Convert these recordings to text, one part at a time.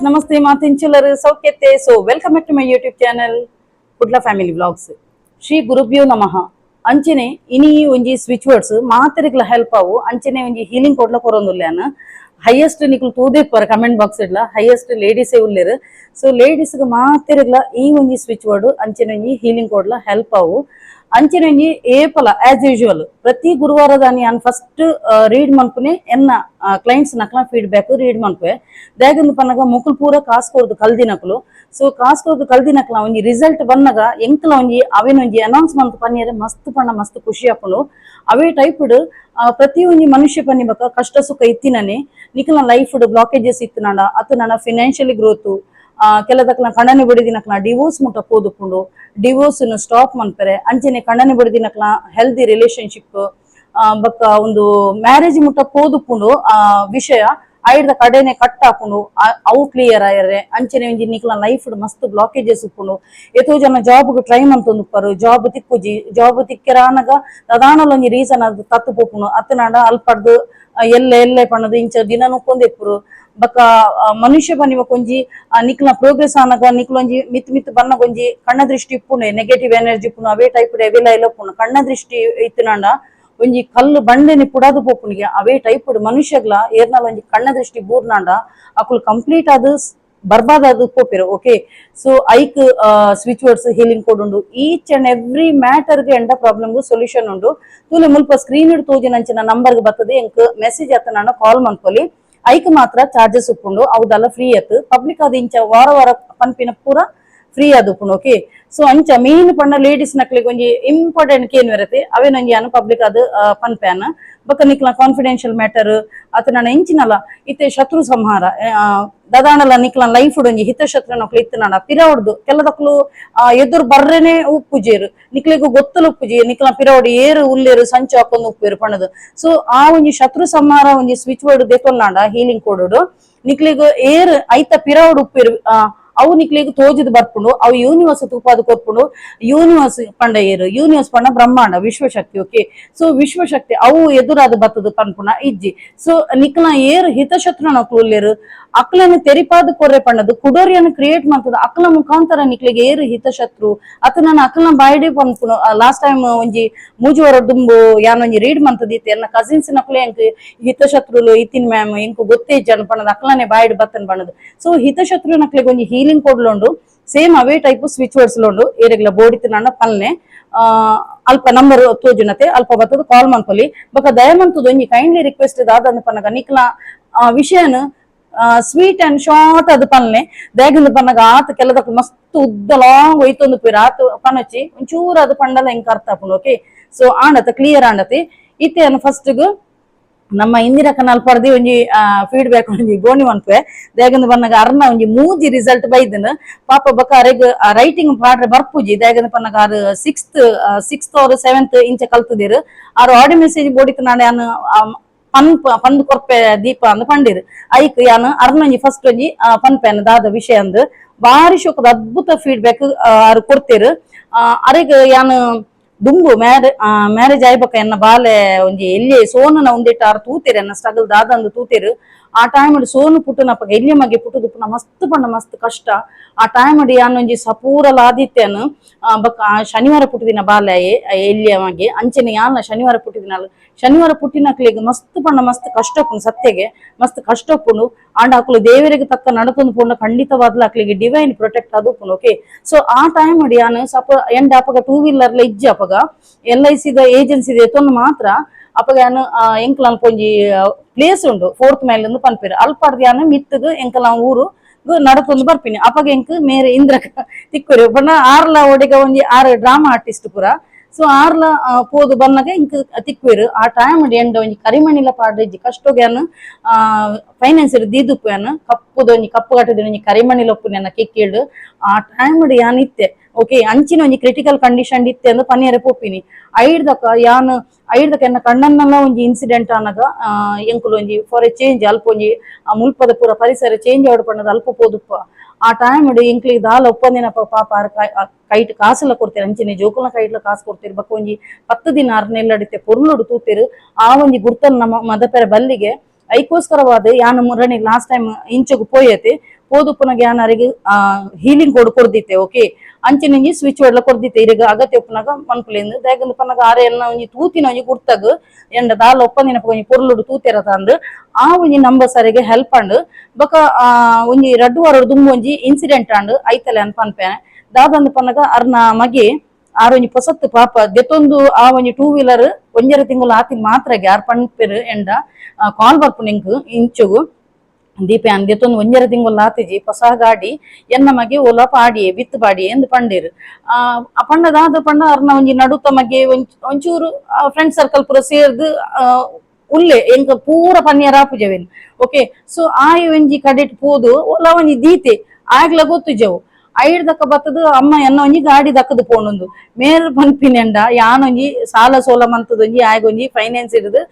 ನಮಸ್ತೆ ಮಾತಿಂಚುಲರು ಸೌಖ್ಯತೆ. So welcome back to my YouTube channel Kudla family vlogs. ಶ್ರೀ ಗುರುಭ್ಯೋ ನಮಃ. ಅಂಚನೆ ಇನಿ ಒಂಜಿ ಸ್ವಿಚ್ ವರ್ಡ್ಸ್ ಮಾತೆರೆಗ್ಲ ಹೆಲ್ಪ್ ಆವು ಅಂಚನೆ ಒಂಜಿ ಹೀಲಿಂಗ್ ಕೊಡ್ಲ ಕೊರೊಂದುಲ್ಲೇನ ಹೈಯೆಸ್ಟ್ ನಿಕ್ಲು ತೂದಿಪ್ಪರ ಕಮೆಂಟ್ ಬಾಕ್ಸ್ ಇಡ್ಲ ಹೈಯೆಸ್ಟ್ ಲೇಡೀಸೇ ಉಲ್ಲೇರು. ಸೊ ಲೇಡೀಸ್ಗೆ ಮಾತೆರೆಗ್ಲ ಈ ಒಂಜಿ ಸ್ವಿಚ್ ವರ್ಡ್ ಅಂಚನೆ ಒಂಜಿ ಹೀಲಿಂಗ್ ಕೊಡ್ಲ ಹೆಲ್ಪ್ ಆವು ಅಂಚನೆ ಒಂಜಿ ಏಪಲ ಆಸ್ ಯೂಶುವಲ್ ಪ್ರತಿ ಗುರುವಾರದ ನಾನು ಫಸ್ಟ್ ರೀಡ್ ಮನ್ಪುನೆ ಎನ್ನ ಕ್ಲೈಂಟ್ಸ್ ನಕ್ಲ ಫೀಡ್ಬ್ಯಾಕ್ ರೀಡ್ ಮನ್ಪೆ ದಾಗಂದು ಪನ್ನಗ ಮುಕುಲ್ ಪೂರ ಕಾಸ್ಕೊರ್ದು ಕಲ್ದಿನಕ್ಲು. ಸೊ ಕಾಸ್ಕೊರ್ದು ಕಲ್ದಿನಕ್ಲ ಒಂಜಿ ರಿಸಲ್ಟ್ ಬನ್ನಗ ಎಂಕ್ಲ ಒಂಜಿ ಅವೇನ್ ಒಂಜಿ ಅನೌನ್ಸ್ಮೆಂಟ್ ಪನ್ನಿಯರೆ ಮಸ್ತ್ ಪಣ್ಣ ಮಸ್ತ್ ಖುಷಿ ಆಪುಂಡು. ಅವೇ ಟೈಪ್ಡ್ ಪ್ರತಿ ಒಂಜಿ ಮನುಷ್ಯ ಪನ್ನಿಬಕ ಕಷ್ಟ ಸುಖ ಇತ್ತಿನನೆ ನಿಕ್ಲ ಲೈಫ್ ಬ್ಲಾಕೇಜಸ್ ಇತ್ತಿನಾಂಡ ಅತ್ತು ನನ್ನ ಫಿನಾನ್ಷಿಯಲಿ ಗ್ರೋತ್ ಕೆಲದಕ್ಲ ಕಣ್ಣನೆ ಬಡಿದಿನಕ್ಲ ಡಿವೋರ್ಸ್ ಮುಟ್ಟ ಕೋದುಪುಂಡು ಡಿವೋರ್ಸ್ ಸ್ಟಾಪ್ ಮನ್ಪರೆ ಅಂಚನೆ ಕಣ್ಣನೆ ಬಡಿದಿನಕ್ಲ ಹೆಲ್ದಿ ರಿಲೇಶನ್ಶಿಪ್ ಬಕ್ಕ ಒಂದು ಮ್ಯಾರೇಜ್ ಮುಟ್ಟ ಕೋದುಪುಂಡು ವಿಷಯ ಐಡ್ದ ಕಡೆನೆ ಕಟ್ ಹಾಕೊಂಡು ಅವು ಕ್ಲಿಯರ್ ಆಯರೆ ಅಂಚನೆ ಒಂಜಿ ನಿಕ್ಲ ಲೈಫ್ ಮಸ್ತ್ ಬ್ಲಾಕೇಜಸ್ ಉಪ್ಪುಂಡು. ಎಷ್ಟೋ ಜನ ಜಾಬ್ಗೆ ಟ್ರೈ ಮಂತೊಂದುಪ್ಪರು ಜಾಬ್ ತಿಕ್ಕುಜಿ ಜಾಬ್ ತಿಕ್ಕೆರಾನಗ ಪ್ರಧಾನ ಒಂಜಿ ರೀಸನ್ ಅದು ತತ್ತು ಪೋಪುಂಡು ಅತ್ತನಾಡ ಅಲ್ಪಡ್ದು ಎಲ್ಲೆ ಪಣ್ಣದು ಇಂಚ ದಿನ ನುಕ್ಕೊಂದೆಪ್ಪುರು ಬಕ್ಕ ಮನುಷ್ಯ ಬನ್ನಿವ ಕೊಂಜಿ ನಿಕ್ಲ ಪ್ರೋಗ್ರೆಸ್ ಆನಗ ನಿಕ್ಲೊಂಜಿ ಮಿತ್ ಮಿತ್ ಬನ್ನ ಕೊಂಜಿ ಕಣ್ಣ ದೃಷ್ಟಿ ಇಪ್ಪುಂಡು ನೆಗೆಟಿವ್ ಎನರ್ಜಿ ಇಪ್ಪುಂಡು ಅವೇ ಟೈಪ್ ಎವೆಲ್ಲ ಎಲ್ಲ ಉಪ್ಪುಂಡು ಕಣ್ಣ ದೃಷ್ಟಿ ಇತ್ತಿನಾಂಡ ಒಂಜಿ ಕಲ್ಲು ಬಂಡೆನೆ ಪುಡಾದು ಪೋಪುನಿಗೆ ಅವೇ ಟೈಪ್ ಮನುಷ್ಯಗ್ಲ ಏರ್ನಾಲ್ ಒಂಜಿ ಕಣ್ಣ ದೃಷ್ಟಿ ಬೂರ್ನಾಂಡ ಅಕುಲು ಕಂಪ್ಲೀಟ್ ಅದು ಬರ್ಬಾದ್ ಅದು ಪೋಪಿರು. ಓಕೆ, ಸೊ ಐಕ್ ಸ್ವಿಚ್ ವರ್ಡ್ಸ್ ಹೀಲಿಂಗ್ ಕೊಡುಂಡು ಈಚ್ ಅಂಡ್ ಎವ್ರಿ ಮ್ಯಾಟರ್ಗೆ ಎಂಡ ಪ್ರಾಬ್ಲಮ್ಗೂ ಸೊಲ್ಯೂಷನ್ ಉಂಡು. ತೂಲೆ ಮುಲ್ಪ ಸ್ಕ್ರೀನ್ ಇಡ್ ತೋಜಿನಂಚಿನ ನಂಬರ್ಗೆ ಬರ್ತದೆ ಎಂಕ್ ಮೆಸೇಜ್ ಅತ್ತ ಕಾಲ್ ಮನ್ಕೊಲಿ ಐಕ್ ಮಾತ್ರ ಚಾರ್ಜಸ್ ಉಪ್ಪುಂಡು ಅವದಲ್ಲ ಫ್ರೀ ಅತ್ ಪಬ್ಲಿಕ್ ಅದು ಇಂಚ ವಾರ ವಾರ ಪನ್ಪಿನ ಪೂರ ಫ್ರೀ ಅದು ಉಪ್ಪುಂಡು. ಓಕೆ, ಸೊ ಅಂಚ ಮೇನ್ ಪಂಡ ಲೇಡೀಸ್ ನಕ್ಲಿಗೆ ಒಂಜಿ ಇಂಪಾರ್ಟೆಂಟ್ ಕೇನ್ ಬರತ್ತೆ ಅವೇ ನಂಗೆ ಅನು ಪಬ್ಲಿಕ್ ಅದು ಪನ್ಪ್ಯಾನ ಬಕ್ಕ ನಿಕ್ಲ ಕಾನ್ಫಿಡೆನ್ಷಿಯಲ್ ಮ್ಯಾಟರ್ ಅತ್ ನಾನು ಎಂಚಿನಲ್ಲ ಇತ್ತೆ ಶತ್ರು ಸಂಹಾರ ದದಾಣಲ ನಿಕ್ಲ ಲೈಫ್ ಒಂಜಿ ಹಿತಶತ್ರು ನಕ್ಲು ಇತ್ತನಾಡ ಪಿರವಡ್ದು ಕೆಲದಕ್ಲು ಎದುರು ಬರ್ರೇನೆ ಉಪ್ಪುಜೇರು ನಿಕ್ಲಿಗೂ ಗೊತ್ತಲು ಉಪ್ಪುಜಿ ನಿಕ್ಲ ಪಿರವಡು ಏರು ಉಲ್ಲೇರು ಸಂಚು ಹಾಕೊಂಡು ಉಪ್ಪೇರು ಪಣದು. ಸೊ ಆ ಒಂಜಿ ಶತ್ರು ಸಂಹಾರ ಒಂಜಿ ಸ್ವಿಚ್ ವರ್ಡ್ ದೇತೊಲ್ನಾಂಡ ಹೀಲಿಂಗ್ ಕೊಡೋಡು ನಿಕ್ಲಿಗೂ ಏರ್ ಐತ ಪಿರವಡು ಉಪ್ಪೇರು ಅವು ನಿಕ್ಲಿಗೆ ತೋಜದು ಬರ್ಪುಂಡು ಅವು ಯೂನಿವರ್ಸ್ ತೂಪಾದು ಕೊರ್ಪುಂಡು. ಯೂನಿವರ್ಸ್ ಪಂಡ ಏರು ಯೂನಿವರ್ಸ್ ಪಂಡ ಬ್ರಹ್ಮಾಂಡ ವಿಶ್ವಶಕ್ತಿ. ಓಕೆ, ಸೊ ವಿಶ್ವಶಕ್ತಿ ಅವು ಎದುರಾದ ಬತ್ತದು ಪನ್ಪುನ ಇಜ್ಜಿ. ಸೊ ನಿಕ್ಲ ಏರು ಹಿತಶತ್ರು ನಕ್ಲು ಉಲ್ಲೇರು ಅಕ್ಲನ ತೆರಿಪಾದ ಕೊರ್ರೆ ಪಂಡದು ಕುಡೋರಿಯನ್ನು ಕ್ರಿಯೇಟ್ ಮಾಡ್ತದ ಅಕ್ಲ ಮುಖಾಂತರ ನಿಕ್ಲಿಗೆ ಏರು ಹಿತಶತ್ರು ಅತ್ ನಾನು ಅಕ್ಲನ ಬಾಯ್ಡೆ ಪನ್ಪುನು. ಲಾಸ್ಟ್ ಟೈಮ್ ಒಂಜಿ ಮೂಜುವರ ದುಂಬು ಯಾನೊಂಜಿ ರೀಡ್ ಮಂತದಿತ್ತೆ ಎನ್ನ ಕಸಿನ್ಸ್ ನಕ್ಲೆ ಎಂಕ್ ಹಿತಶತ್ರುಲು ಇತ್ತಿನ ಮ್ಯಾಮ್ ಎಂಕ್ ಗೊತ್ತೇ ಜನ ಪಣದು ಅಕ್ಲನೆ ಬಾಯ್ಡ್ ಬತ್ತನ್ ಪಣದು. ಸೊ ಹಿತಶತ್ರು ನಕ್ಲಿಗೆ ಒಂಜಿ ಹೀಲಿಂಗ್ ಕೊಡ್ಲುಂಡು ಸೇಮ್ ಅವೇ ಟೈಪ್ ಸ್ವಿಚ್ ವರ್ಡ್ಸ್ ಲೋಂಡು ಏರೆಗ್ಲ ಬೋಡಿತ್ತು ನನ್ನ ಪಲ್ನೆ ಅಲ್ಪ ನಂಬರ್ ತೋಜುನತೆ ಅಲ್ಪ ಬತ್ತದು ಕಾಲ್ ಮನ್ಪೊಲಿ ಬೊಕ ದಯಮಂತದ ಒಂಜಿ ಕೈಂಡ್ಲಿ ರಿಕ್ವೆಸ್ಟ್ ದಾದಂದು ಪನ್ನಗ ನಿಕ್ಲ ವಿಷಯನ ಸ್ವೀಟ್ ಅಂಡ್ ಶಾರ್ಟ್ ಅದು ಪನ್ನೆ ದೇಗಂದು ಪನ್ನಗ ಆತ ಕೆಲದಕ್ಕೆ ಮಸ್ತ್ ಉದ್ದ ಲಾಂಗ್ ಒಯ್ತೊಂದು ಪೀರ ಆತ ಪನಚಿ ಒಂಚೂರು ಅದು ಪಂಡಲ ಹೆಂಗ್ ಅರ್ಥ ಆಪುಂಡು. ಓಕೆ, ಸೊ ಆಂಡತೆ ಕ್ಲಿಯರ್ ಆಂಡತಿ ಇತ್ತೆ ಅನ್ನು ಫಸ್ಟ್ಗ್ ನಮ್ಮ ಇಂದಿನ ಕನಾಲ್ ಪರ್ದಿ ಒಂಜಿ ಫೀಡ್ಬ್ಯಾಕ್ ಒಂಜಿ ಗೋಣಿ ಮನ್ಪೆ ದೇಗಂದು ಪನ್ನಗ ಅರ್ನ ಒಂಜಿ ಮೂಜಿ ರಿಸಲ್ಟ್ ಬೈದನ್ ಪಾಪ ಬಕ ಅರೆಗ್ ರೈಟಿಂಗ್ ಪಾಡ್ರೆ ಬರ್ಪುಜಿ ದೇಗಂದು ಪನ್ನಗ ಆರು ಸಿಕ್ಸ್ತ್ ಆರ್ ಸೆವೆಂತ್ ಇಂಚ ಕಲ್ತದಿರು ಆರು ಆಡಿಯೋ ಮೆಸೇಜ್ ಬೋಡಿತ್ತು ನಾನು ಯಾನು ಪಂದ್ ಕೊರ್ಪೆ ದೀಪ ಅಂದ್ ಪಂಡಿರು ಐಕ್ ಯಾನು ಅರ್ನೊಂಜಿ ಫಸ್ಟ್ ಒಂಜಿ ಪನ್ಪೆನ್ ದಾದ ವಿಷಯ ಅಂದ್ ಬಾರಿ ಶೋಕದ ಅದ್ಭುತ ಫೀಡ್ಬ್ಯಾಕ್ ಆರು ಕೊಡ್ತೇರು. ಅರೆಗ್ ಯಾನು ದುಂಬು ಮ್ಯಾರೇಜ್ ಆಯ್ಬಕ ಎನ್ನ ಬಾಲೆ ಒಂಜಿ ಎಲ್ಲಿ ಸೋನುನ ಉಂದಿಟ್ಟ ಆರು ತೂತೇರು ಎನ್ನ ಸ್ಟ್ರಗಲ್ ದಾದಂದು ತೂತೇರು. ಆ ಟೈಮ್ ಸೋನು ಪುಟ್ಟನಪ್ಪಗ ಎಲ್ಲಿ ಮಗೆ ಪುಟ್ಟದು ಪುನ ಮಸ್ತ್ ಪಂಡ ಮಸ್ತ್ ಕಷ್ಟ. ಆ ಟೈಮ್ ಯಾನೊಂಜಿ ಸಪೂರಲ ಆದಿತ್ಯನು ಬಕ್ಕ ಶನಿವಾರ ಪುಟ್ಟಿದಿನ ಬಾಲೆ ಎಲ್ಲಿಯ ಮಗೆ ಅಂಚನೆ ಯಾನ ಶನಿವಾರ ಪುಟ್ಟಿದಿನ ಶನಿವಾರ ಪುಟ್ಟಿನಕ್ಲಿಗೆ ಮಸ್ತ್ ಪಂಡ ಮಸ್ತ್ ಕಷ್ಟ ಉಪ್ಪುಂಡು ಸತ್ಯಗೆ ಮಸ್ತ್ ಕಷ್ಟ ಉಪ್ಪುಂಡು ಆಂಡ ಅಕ್ಲು ದೇವರಿಗೆ ತಕ್ಕ ನಡತೊಂದು ಪೋಂಡ ಖಂಡಿತವಾದ್ಲ ಅಕ್ಲಿಗೆ ಡಿವೈನ್ ಪ್ರೊಟೆಕ್ಟ್ ಅದು ಉಪ್ಪುಂಡು. ಓಕೆ, ಸೊ ಆ ಟೈಮ್ ಯಾನು ಎಂಡ್ ಅಪಗ ಟೂ ವೀಲರ್ಲ ಇಜ್ಜಿ ಅಪಗ LIC ಏಜೆನ್ಸಿ ಎತ್ತೊಂದು ಮಾತ್ರ ಅಪಗ ಯಾನು ಎಂಕ್ಲ ಅನ್ಕೊಂಜಿ ಪ್ಲೇಸ್ ಉಂಡು 4th ಮೈಲ್ ಪನ್ಪೇರು ಅಲ್ಪಡ್ದು ಯಾನು ಮಿತ್ತಗ್ ಎಂಕಲ ಊರು ನಡತೊಂದು ಬರ್ಪಿನಿ ಅಪಗ ಎಂಕ್ ಮೇರೆ ಇಂದ್ರ ತಿಕ್ಕುರಿ ಪಂಡ ಆರ್ಲ ಒಡೆಗ ಒಂಜಿ 6 ಡ್ರಾಮಾ ಆರ್ಟಿಸ್ಟ್ ಪುರ. ಸೊ ಆರ್ಲ ಪೋದು ಬನ್ನಗ ಇಂಕ್ ತಿಕ್ವೇರು ಆ ಟೈಮ್ ಎಂಡ ಒಂಜಿ ಕರಿಮಣಿಲ ಪಾಡ್ರೆ ಇಜ್ಜಿ ಕಷ್ಟೋಗ್ಯಾನು ಫೈನಾನ್ಸ್ ದೀದುಪ್ಪು ಯಾನು ಕಪ್ಪುದು ಒಂಜಿ ಕಪ್ಪು ಕಟ್ಟಿದ ಒಂಜಿ ಕರಿಮಣಿಲ ಒಪ್ಪು ನನ್ನ ಕೆಕ್ಕಿಲ್ಡು ಆ ಟೈಮ್ ಯಾನ್ ಇತ್ತೆ. ಓಕೆ, ಅಂಚಿನ ಒಂಜಿ ಕ್ರಿಟಿಕಲ್ ಕಂಡೀಷನ್ ಇತ್ತೆ ಅಂದ್ ಪನ್ನಿಯರೆ ಪೋಪಿನಿ ಐಡ್ದಕ ಯಾನು ಐಡ್ದಕ ಎನ್ನ ಕಣ್ಣನ್ನೆಲ್ಲ ಒಂಜಿ ಇನ್ಸಿಡೆಂಟ್ ಆನಗ ಎಂಕುಲು ಒಂಜಿ ಫಾರ್ ಎ ಚೇಂಜ್ ಅಲ್ಪ ಒಂಜಿ ಮುಲ್ಪದ ಪೂರ ಪರಿಸರ ಚೇಂಜ್ ಆವಡ್ ಪಣ್ಣದ ಅಲ್ಪ ಪೋದುಪ್ಪ ಆ ಟೈಮ್ ಎಂಕ್ಲಿಗೆ ದಾಲ ಒಪ್ಪಂದಿನ ಪಾಪ ಕೈಟ್ ಕಾಸೆಲ್ಲ ಕೊಡ್ತೇನೆ ಅಂಚಿನ ಜೋಕುಲ ಕೈಟ್ಲ ಕಾಸು ಕೊಡ್ತೀರಿ ಬಕ್ಕ ಒಂಜಿ 10 ದಿನ ಅರ್ನೆಲ್ಲಡಿತೆ ಪೊರ್ಲುಡು ತೂತೇರು ಆ ಒಂಜಿ ಗುರ್ತನ್ ನಮ್ಮ ಮದಪೆರ ಬಲ್ಲಿಗೆ ಐಕೋಸ್ಕರವಾದ ಯಾನು ಮುರಣಿ ಲಾಸ್ಟ್ ಟೈಮ್ ಇಂಚಗು ಪೋಯತೆ ಪೋದುಪ್ಪುನಗ ಯಾನರಿಗೆ ಹೀಲಿಂಗ್ ಕೊಡ್ದಿತ್ತೆ ಓಕೆ ಅಂಚಿನ ಒಂಜಿ ಸ್ವಿಚ್ ವರ್ಡ್ಲ ಕೊಡ್ದಿತ್ತೆ ಇರಗ ಅಗತ್ಯ ಉಪ್ಪುನಗ ಮನ್ಪುಲೆಂದು ದಾಯಕಂದು ಪನ್ನಗ ಆರೆ ಎಲ್ಲ ಒಂಜಿ ತೂತಿನ ಒಂಜಿ ಕುಡ್ತಗ ಎಂಡ ದಾಲ ಒಪ್ಪಂದಿನ ಒಂಜಿ ಪೊರ್ಲುಡು ತೂತೆರ ತಂದು ಆ ಒಂಜಿ ನಂಬರ್ ಸರಿಗೆ ಹೆಲ್ಪ್ ಅಂಡ್ ಬೊಕ ಒಂಜಿ 2 ವಾರ ದುಂಬು ಒಂಜಿ ಇನ್ಸಿಡೆಂಟ್ ಅಂಡ್ ಐತಲೆ ಅನ್ ಪನ್ಪೆ ದಾದಂದು ಪನ್ನಗ ಅರ್ನ ಮಗೆ ಆರೊಂಜಿ ಪೊಸತ್ತು ಪಾಪ ದೆತ್ತೊಂದು ಆ ಒಂಜಿ 2 ವೀಲರ್ ಒಂಜರ ತಿಂಗಳು ಆತಿನ ಮಾತ್ರ ಯಾರ್ ಪನ್ಪೆರು ಎಂಡ ಕಾಲ್ ಬರ್ಪುನ ಇಂಚುಗು ದೀಪೆ ಅಂದೆತ್ತೊಂದು ಒಂಜರ ತಿಂಗಳು ಆತಿಜಿ ಹೊಸ ಗಾಡಿ ಎನ್ನ ಮಗೆ ಓಲ ಪಾಡಿಯೇ ಬಿತ್ತು ಪಾಡಿಯೇ ಎಂದು ಪಂಡೇರು ಪಂಡದಾದ ಪಂಡ ಅರ್ನ ಒಂಜಿ ನಡುತ್ತ ಮಗೆ ಒಂಚೂರು ಫ್ರೆಂಡ್ ಸರ್ಕಲ್ ಪೂರ ಸೇರ್ದು ಉಲ್ಲೆ ಎಂಕ ಪೂರ ಪನ್ಯರ ಆಪುಜವೆನ್ ಓಕೆ ಸೊ ಆಯ್ ಒಂಜಿ ಕಡೆಟ್ ಪೋದು ಓಲ ಒಂಜಿ ದೀತೆ ಆಗ್ಲ ಗೊತ್ತುಜವು ಐಡ್ ದಕ್ಕ ಬತ್ತದು ಅಮ್ಮ ಎನ್ನ ಒಂಜಿ ಗಾಡಿ ದಕ್ಕದು ಪೋಣೊಂದು ಮೇಲ್ ಪನ್ಪಿನೆಂಡ ಯಾನೊಂಜಿ ಸಾಲ ಸೋಲ ಮಂತದೊಂಜಿ ಆಯ್ಗೊಂಜಿ ಫೈನಾನ್ಸ್ ಇರುದು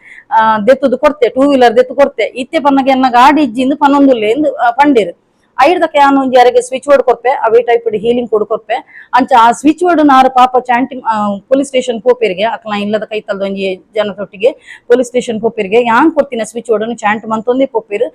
ದೆತ್ತದು ಕೊಡ್ತೆ 2 ವೀಲರ್ ದೆತ್ತು ಕೊಡ್ತೆ ಇತ್ತೆ ಪನ್ನಗ ಎನ್ನ ಗಾಡಿ ಇಜ್ಜಿಂದು ಪನ್ನೊಂದುಲ್ಲೆ ಎಂದು ಪಂಡೇರು ಐಡ್ ದಕ್ಕ ಯಾನು ಒಂಜಿ ಅರೆಗೆ ಸ್ವಿಚ್ ಬೋರ್ಡ್ ಕೊರ್ಪೆ ಅವೇ ಟೈಪ್ ಹೀಲಿಂಗ್ ಕೊಡ್ಕೊರ್ಪೆ ಅಂಚ ಆ ಸ್ವಿಚ್ ಬೋರ್ಡ್ ನಾರು ಪಾಪ ಚಾಂಟಿಂಗ್ ಪೊಲೀಸ್ ಸ್ಟೇಷನ್ ಪೋಪೆರಿಗೆ ಅಕ್ಲ ಇಲ್ಲದ ಕೈತಲ್ದ ಒಂಜಿ ಜನತೊಟ್ಟಿಗೆ ಪೊಲೀಸ್ ಸ್ಟೇಷನ್ ಪೋಪೆರಿಗೆ ಯಾನ್ ಕೊಡ್ತಿನ ಸ್ವಿಚ್ ಬೋರ್ಡ್ ಚಾಂಟ್ ಮಂತೊಂದೇ ಪೋಪೇರು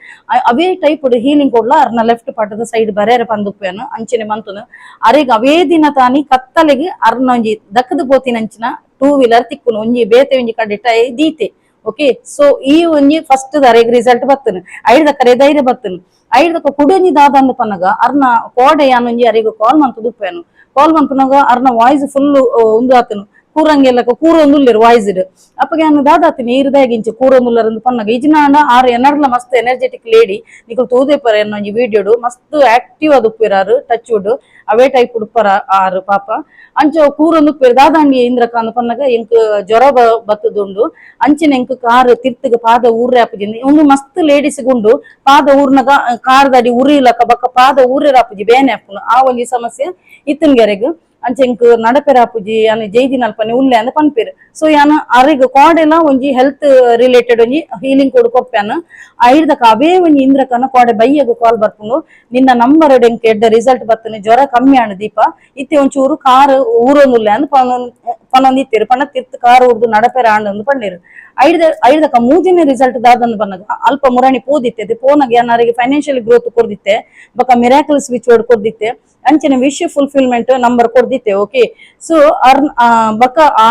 ಅವೇ type healing ಕೊಡ್ಲ ಅರ್ನ left ಪಾಟದ side Barrere ಪಂದುಪ್ಪೇನು ಅಂಚನೆ ಮಂತುನು ಅರೆಗ್ ಅವೇ ದಿನ ತಾನಿ ಕತ್ತಲೆಗೆ ಅರ್ನ ಒಂಜಿ ದಕ್ಕದು ಪೋತಿನಂಚಿನ 2 ವೀಲರ್ ತಿಕ್ಕುನು ಒಂಜಿ ಬೇತೆ ಒಂಜಿ ಕಡಿಟ ದೀತೆ ಓಕೆ ಸೊ ಈ ಒಂಜಿ ಫಸ್ಟ್ ಅರೆಗ್ ರಿಸಲ್ಟ್ ಬತ್ತನು ಐಡ್ ದಕ್ಕರೆ ಧೈರ್ಯ ಬತ್ತನು ಐಡ್ ದಕ್ಕ ಕುಡೊಂಜಿ ದಾದಂದು ಪನ್ನಗ ಅರ್ನ ಕೋಡೆ ಯಾನೊಂಜಿ ಅರೆಗ್ ಕಾಲ್ ಮಂತುದುಪ್ಪೇನು ಕಾಲ್ ಮಂತುನಗ ಅರ್ನ ವಾಯ್ಸ್ ಫುಲ್ ಉಂದು ಆತನು ಕೂರಂಗೆಲ್ಲಕ ಕೂರೊಂದುಲ್ಲೆರ್ ವಾಯ್ಸ್ ಇಡ್ ಅಪ್ಪಗೆ ಅನ್ನ ದಾದಾತಿನ ನೀರ್ದಾಗಿಂಚು ಕೂರೊಂದುಲ್ಲರಂದು ಪನ್ನಗ ಇಜ್ನಾಂಡ ಆರು ಎನರ್ಲ ಮಸ್ತ್ ಎನರ್ಜೆಟಿಕ್ ಲೇಡಿ ನಿಕಲ್ ತೂದೇಪರ ಎನ್ನೊಂಜಿ ವಿಡಿಯೋಡು ಮಸ್ತ್ ಆಕ್ಟಿವ್ ಅದು ಉಪ್ಪಿರಾರು ಟಚ್ ವುಡ್ ಅವೇ ಟೈಪ್ ಉಡುಪರ ಆರು ಪಾಪ ಅಂಚ ಕೂರೊಂದು ಉಪ್ಪೇರು ದಾದಾಂಡಿ ಇಂದ್ರಕಾಂದ ಪನ್ನಗ ಎಂಕ್ ಜ್ವರ ಬತ್ತದುಂಡು ಅಂಚಿನ ಎಂಕ್ ಕಾರ್ ತಿರ್ತಗ ಪಾದ ಊರ್ರೆ ಆಪುಜಿ ಒಂದು ಮಸ್ತ್ ಲೇಡೀಸ್ ಗುಂಡು ಪಾದ ಊರ್ನಗ ಕಾರ್ದಡಿ ಉರಿಲಕ ಬಕ್ಕ ಪಾದ ಊರ್ರೆ ಆಪುಜಿ ಬೇನೆ ಆಪುನು ಆ ಒಂಜಿ ಸಮಸ್ಯೆ ಇತ್ತನ್ಗೆರೆಗ್ ಅಂಚೆಂಕ್ ನಡಪೆರ ಆಪುಜಿ ಯಾನು ಜೈದಿನ ಅಲ್ಪನೆ ಉಲ್ಲೆ ಅಂದ ಪನ್ಪೇರು ಸೊ ಯಾನು ಅರೆಗ್ ಕೋಡೆಲ ಒಂಜಿ ಹೆಲ್ತ್ ರಿಲೇಟೆಡ್ ಒಂಜಿ ಹೀಲಿಂಗ್ ಕೊಡು ಕೊಪ್ಪೆನು ಐಡ್ದಕ ಅವೇ ಒಂಜಿ ಇಂದ್ರಕನ ಕೋಡೆ ಬೈಯಗು ಕಾಲ್ ಬರ್ಪುನು ನಿನ್ನ ನಂಬರ್ ಎಂಕ್ ಎಡ್ಡ ರಿಸಲ್ಟ್ ಬತ್ತನೆ ಜ್ವರ ಕಮ್ಮಿ ಆಣು ದೀಪ ಇತ್ತೆ ಒಂಚೂರು ಕಾರ್ ಊರೊಂದುಲ್ಲೆ ಅಂದ್ ಪನೊಂದಿತ್ತೇರು ಪಂಡ ತಿರ್ತ್ ಕಾರ್ ಊರ್ದು ನಡಪೆರ ಆಂಡ್ ಪಂಡೇರು ಐಡ್ದಕ ಮೂಜಿನ ರಿಸಲ್ಟ್ ದಾದಂದು ಪನ್ನಗ ಅಲ್ಪ ಮುರಣಿ ಪೋದಿತ್ತೆ ಪೋನಗ ಯಾರಿಗೆ ಫೈನಾನ್ಷಿಯಲ್ ಗ್ರೋತ್ ಕೊರ್ದಿತ್ತೆ ಬೊಕ ಮಿರಾಕಲ್ ಸ್ವಿಚ್ ವರ್ಡ್ ಕೊರ್ದಿತ್ತೆ ಅಂಚಿನ ವಿಶ್ ಫುಲ್ಫಿಲ್ಮೆಂಟ್ ನಂಬರ್ ಕೊರ್ದಿತ್ತೆ ಓಕೆ ಸೊ ಬೊಕ ಆ